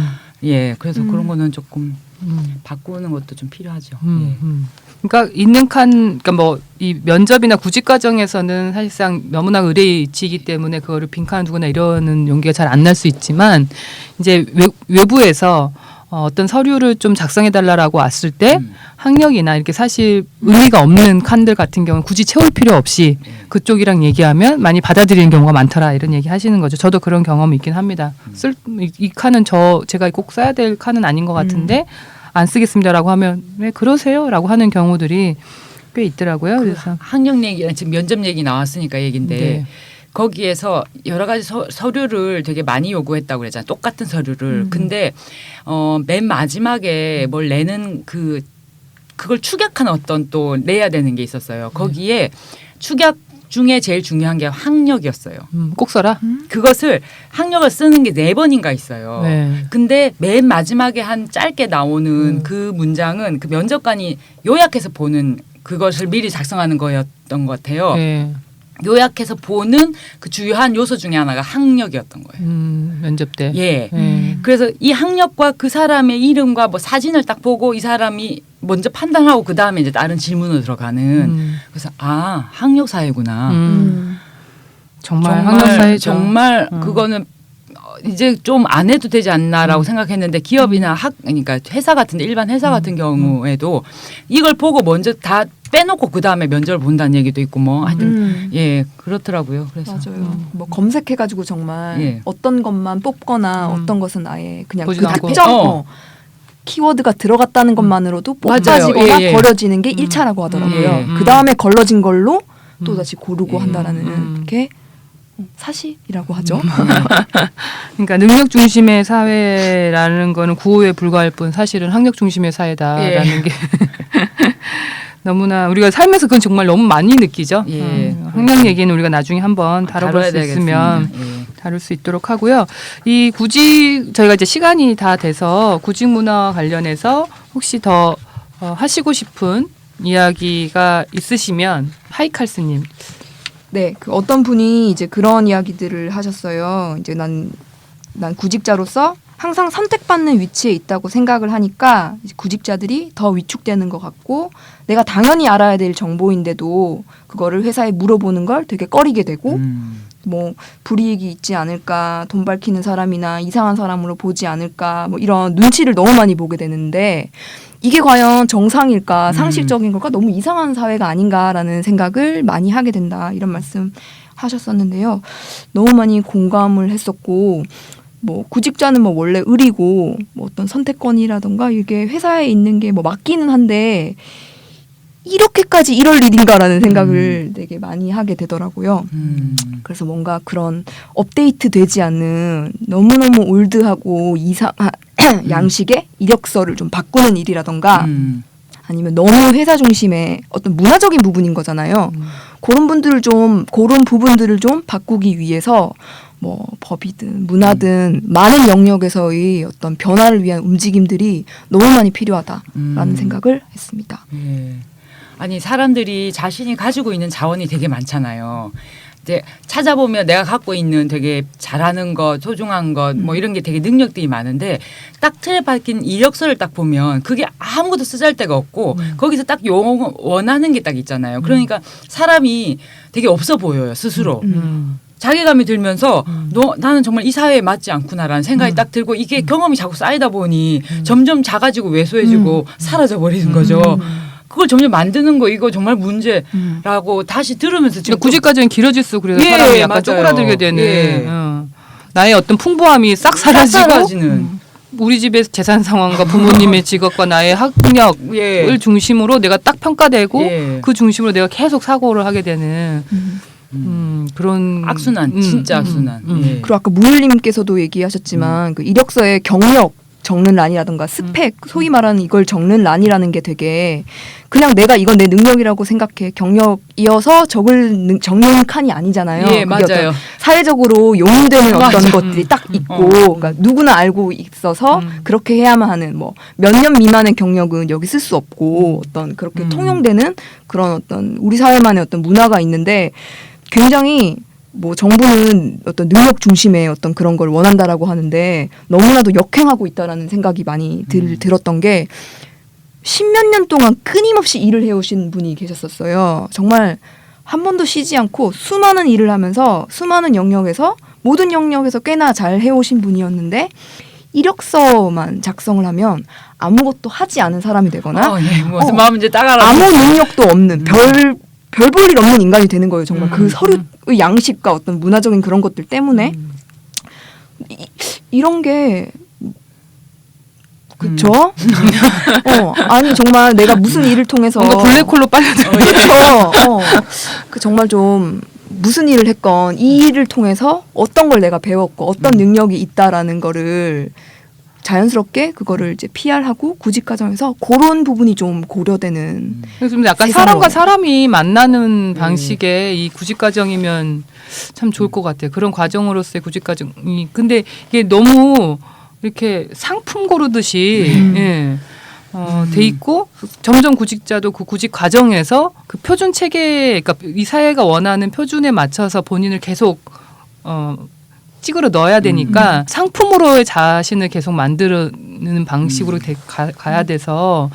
예, 그래서 그런 거는 조금 바꾸는 것도 좀 필요하죠. 예. 그러니까 있는 칸, 그러니까 뭐 이 면접이나 구직 과정에서는 사실상 너무나 의뢰 이치이기 때문에 그거를 빈칸을 두거나 이러는 용기가 잘 안 날 수 있지만 이제 외부에서 어떤 서류를 좀 작성해 달라라고 왔을 때 학력이나 이렇게 사실 의미가 없는 칸들 같은 경우는 굳이 채울 필요 없이 그쪽이랑 얘기하면 많이 받아들이는 경우가 많더라 이런 얘기 하시는 거죠. 저도 그런 경험이 있긴 합니다. 이 칸은 제가 꼭 써야 될 칸은 아닌 것 같은데 안 쓰겠습니다라고 하면 왜 그러세요라고 하는 경우들이 꽤 있더라고요. 그래서 학력 얘기랑 지금 면접 얘기 나왔으니까 얘긴데 네. 거기에서 여러 가지 서류를 되게 많이 요구했다고 그랬잖아요. 똑같은 서류를. 근데 맨 마지막에 뭘 내는 그걸 축약한 어떤 또 내야 되는 게 있었어요. 거기에 축약 중에 제일 중요한 게 학력이었어요. 꼭 써라. 그것을 학력을 쓰는 게 4번인가 있어요. 네. 근데 맨 마지막에 한 짧게 나오는 그 문장은 그 면접관이 요약해서 보는 그것을 미리 작성하는 거였던 것 같아요. 네. 요약해서 보는 그 주요한 요소 중에 하나가 학력이었던 거예요. 면접 때. 예. 그래서 이 학력과 그 사람의 이름과 뭐 사진을 딱 보고 이 사람이 먼저 판단하고 그 다음에 이제 다른 질문으로 들어가는. 그래서 학력 사회구나. 정말 학력 사회죠. 정말 그거는 이제 좀 안 해도 되지 않나라고 생각했는데 기업이나 그러니까 회사 같은데 일반 회사 같은 경우에도 이걸 보고 먼저 다 빼놓고 그 다음에 면접을 본다는 얘기도 있고 뭐 하여튼 예 그렇더라고요. 그래서 맞아요. 뭐 검색해가지고 정말 예. 어떤 것만 뽑거나 어떤 것은 아예 그냥 그 보지도 않고. 특정 키워드가 들어갔다는 것만으로도 맞아요. 뽑아지거나 예, 예. 버려지는 게 1차라고 하더라고요. 예. 그 다음에 걸러진 걸로 또 다시 고르고 예. 한다라는 게 사실이라고 하죠. 그러니까 능력 중심의 사회라는 거는 구호에 불과할 뿐 사실은 학력 중심의 사회다라는 게 너무나 우리가 살면서 그건 정말 너무 많이 느끼죠. 예. 학력 얘기는 우리가 나중에 한번 다뤄볼 수 있으면 다룰 수 있도록 하고요. 이 구직 저희가 이제 시간이 다 돼서 구직 문화 관련해서 혹시 더 하시고 싶은 이야기가 있으시면 하이칼스님. 네, 그 어떤 분이 이제 그런 이야기들을 하셨어요. 이제 난 구직자로서 항상 선택받는 위치에 있다고 생각을 하니까 이제 구직자들이 더 위축되는 것 같고 내가 당연히 알아야 될 정보인데도 그거를 회사에 물어보는 걸 되게 꺼리게 되고 뭐 불이익이 있지 않을까, 돈 밝히는 사람이나 이상한 사람으로 보지 않을까, 뭐 이런 눈치를 너무 많이 보게 되는데 이게 과연 정상일까, 상식적인 걸까, 너무 이상한 사회가 아닌가라는 생각을 많이 하게 된다 이런 말씀 하셨었는데요. 너무 많이 공감을 했었고 뭐 구직자는 뭐 원래 의리고 뭐 어떤 선택권이라던가 이게 회사에 있는 게 뭐 맞기는 한데 이렇게까지 이럴 일인가라는 생각을 되게 많이 하게 되더라고요. 그래서 뭔가 그런 업데이트 되지 않는 너무너무 올드하고 이상한 양식의 이력서를 좀 바꾸는 일이라던가 아니면 너무 회사 중심의 어떤 문화적인 부분인 거잖아요. 그런 부분들을 좀 바꾸기 위해서 뭐 법이든 문화든 많은 영역에서의 어떤 변화를 위한 움직임들이 너무 많이 필요하다라는 생각을 했습니다. 예. 아니 사람들이 자신이 가지고 있는 자원이 되게 많잖아요. 이제 찾아보면 내가 갖고 있는 되게 잘하는 것, 소중한 것, 뭐 이런 게 되게 능력들이 많은데 딱 틀에 박힌 이력서를 딱 보면 그게 아무것도 쓰잘데가 없고 거기서 딱 원하는 게 딱 있잖아요. 그러니까 사람이 되게 없어 보여요 스스로. 자괴감이 들면서 나는 정말 이 사회에 맞지 않구나라는 생각이 딱 들고 이게 경험이 자꾸 쌓이다 보니 점점 작아지고 왜소해지고 사라져 버리는 거죠. 그걸 점점 만드는 거 이거 정말 문제라고 다시 들으면서 지금 구직 과정이 길어질수록 그래서 예, 사람이 약간 맞아요. 쪼그라들게 되는 예. 나의 어떤 풍부함이 싹 사라지고 사라지는 우리 집의 재산 상황과 부모님의 직업과 나의 학력을 예. 중심으로 내가 딱 평가되고 예. 그 중심으로 내가 계속 사고를 하게 되는 그런 악순환 진짜 악순환. 예. 그리고 아까 무율님께서도 얘기하셨지만 그 이력서에 경력 적는 란이라든가 스펙 소위 말하는 이걸 적는 란이라는 게 되게 그냥 내가 이건 내 능력이라고 생각해 경력이어서 적는 칸이 아니잖아요. 예, 그게 맞아요. 어떤 사회적으로 용인되는 어떤 맞아. 것들이 딱 있고 그러니까 누구나 알고 있어서 그렇게 해야만 하는 뭐 몇 년 미만의 경력은 여기 쓸 수 없고 어떤 그렇게 통용되는 그런 어떤 우리 사회만의 어떤 문화가 있는데 굉장히 뭐 정부는 어떤 능력 중심의 어떤 그런 걸 원한다라고 하는데 너무나도 역행하고 있다라는 생각이 많이 들었던 게 십몇 년 동안 끊임없이 일을 해오신 분이 계셨었어요. 정말 한 번도 쉬지 않고 수많은 일을 하면서 수많은 영역에서 모든 영역에서 꽤나 잘 해오신 분이었는데 이력서만 작성을 하면 아무것도 하지 않은 사람이 되거나 예, 무슨 마음인지 딱 알아. 아무 능력도 없는 별 볼 일 없는 인간이 되는 거예요. 정말 그 서류의 양식과 어떤 문화적인 그런 것들 때문에 이런 게 그쵸? 아니 정말 내가 무슨 일을 통해서 뭔가 블랙홀로 빨려들어. 그렇죠. 그 정말 좀 무슨 일을 했건 이 일을 통해서 어떤 걸 내가 배웠고 어떤 능력이 있다라는 거를 자연스럽게 그거를 이제 PR하고 구직 과정에서 그런 부분이 좀 고려되는. 그래서 좀 약간 세상으로. 사람과 사람이 만나는 방식의 이 구직 과정이면 참 좋을 것 같아요. 그런 과정으로서의 구직 과정이. 근데 이게 너무 이렇게 상품 고르듯이 예. 돼 있고 점점 구직자도 그 구직 과정에서 그 표준 체계, 그러니까 이 사회가 원하는 표준에 맞춰서 본인을 계속 찌그러 넣어야 되니까 상품으로의 자신을 계속 만드는 방식으로 가야 돼서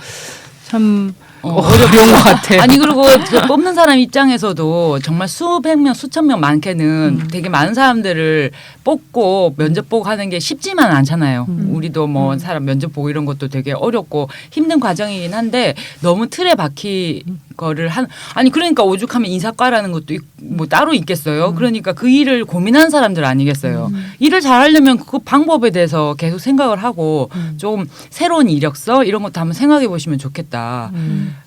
참 어려운 것 같아요. 아니 그리고 그 뽑는 사람 입장에서도 정말 수백 명 수천 명 많게는 되게 많은 사람들을 뽑고 면접 보고 하는 게 쉽지만 않잖아요. 우리도 뭐 사람 면접 보고 이런 것도 되게 어렵고 힘든 과정이긴 한데 너무 틀에 박힌 거를 아니 그러니까 오죽하면 인사과라는 것도 뭐 따로 있겠어요. 그러니까 그 일을 고민한 사람들 아니겠어요. 일을 잘하려면 그 방법에 대해서 계속 생각을 하고 좀 새로운 이력서 이런 것도 한번 생각해 보시면 좋겠다.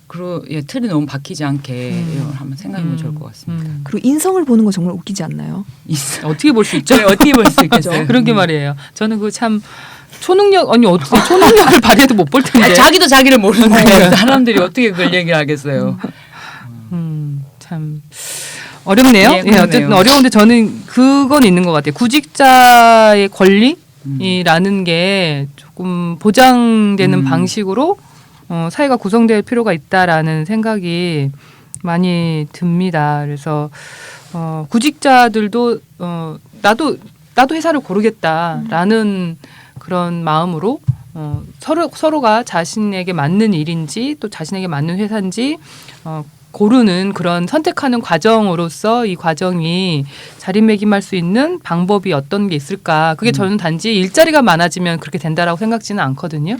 그리고 예, 틀이 너무 박히지 않게 이런 걸 한번 생각해 보면 좋을 것 같습니다. 그리고 인성을 보는 거 정말 웃기지 않나요? 어떻게 볼 수 있죠? 네, 어떻게 볼 수 있겠어요? 그러게 말이에요. 저는 그 참 초능력 아니 어떻게 초능력을 발휘해도 못 볼 텐데. 아니, 자기도 자기를 모르는데 사람들이 어떻게 그걸 얘기를 하겠어요. 참 어렵네요. 예, 예, 그러네요. 어쨌든 어려운데 저는 그건 있는 것 같아요. 구직자의 권리라는 게 조금 보장되는 방식으로 사회가 구성될 필요가 있다라는 생각이 많이 듭니다. 그래서 구직자들도 나도 회사를 고르겠다라는 그런 마음으로 서로가 자신에게 맞는 일인지 또 자신에게 맞는 회사인지 고르는 그런 선택하는 과정으로서 이 과정이 자리매김할 수 있는 방법이 어떤 게 있을까? 그게 저는 단지 일자리가 많아지면 그렇게 된다라고 생각지는 않거든요.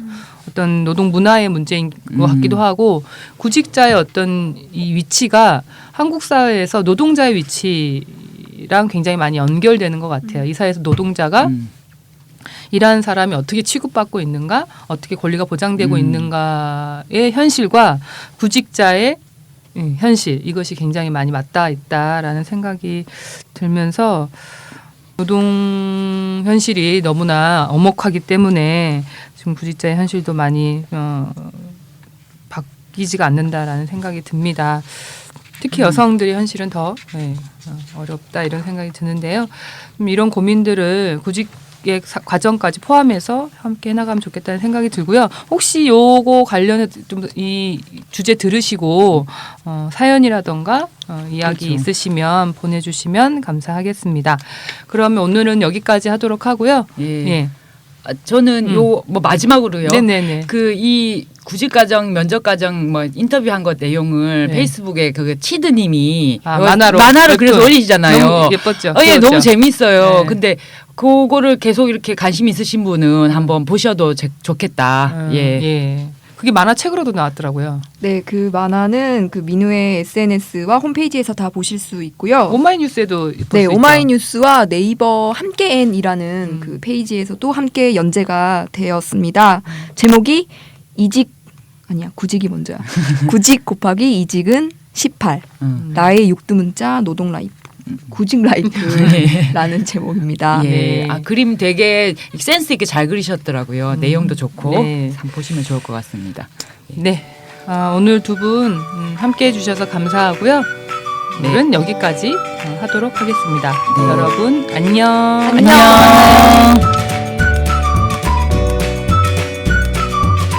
어떤 노동 문화의 문제인 것 같기도 하고 구직자의 어떤 이 위치가 한국 사회에서 노동자의 위치랑 굉장히 많이 연결되는 것 같아요. 이 사회에서 노동자가 일하는 사람이 어떻게 취급받고 있는가, 어떻게 권리가 보장되고 있는가의 현실과 구직자의 현실 이것이 굉장히 많이 맞닿아 있다라는 생각이 들면서 노동 현실이 너무나 엄혹하기 때문에 지금 구직자의 현실도 많이 바뀌지가 않는다라는 생각이 듭니다. 특히 여성들의 현실은 더 어렵다 이런 생각이 드는데요. 이런 고민들을 구직의 과정까지 포함해서 함께 해나가면 좋겠다는 생각이 들고요. 혹시 요거 관련해 좀 이 주제 들으시고 사연이라던가 이야기 그렇죠. 있으시면 보내주시면 감사하겠습니다. 그러면 오늘은 여기까지 하도록 하고요. 예. 저는 요 뭐 마지막으로요. 네네네. 그 이 구직 과정, 면접 과정 뭐 인터뷰한 것 내용을 네. 페이스북에 그 치드님이 만화로 그래서 올리시잖아요. 너무 예뻤죠. 예, 너무 귀여웠죠? 재밌어요. 네. 근데 그거를 계속 이렇게 관심 있으신 분은 한번 보셔도 좋겠다. 예. 그게 만화책으로도 나왔더라고요. 네, 그 만화는 그 민우의 SNS와 홈페이지에서 다 보실 수 있고요. 오마이뉴스에도 볼 네, 수 있죠. 오마이뉴스와 네이버 함께엔이라는 그 페이지에서도 함께 연재가 되었습니다. 제목이 구직이 먼저야. 구직 곱하기 이직은 18. 나의 육두문자 노동 라이프. 구직 라이트라는 제목입니다. 예. 네. 아, 그림 되게 센스 있게 잘 그리셨더라고요. 내용도 좋고 네. 한번 보시면 좋을 것 같습니다. 네. 오늘 두 분 함께 해주셔서 감사하고요. 오늘은 여기까지 하도록 하겠습니다. 여러분 안녕. 안녕.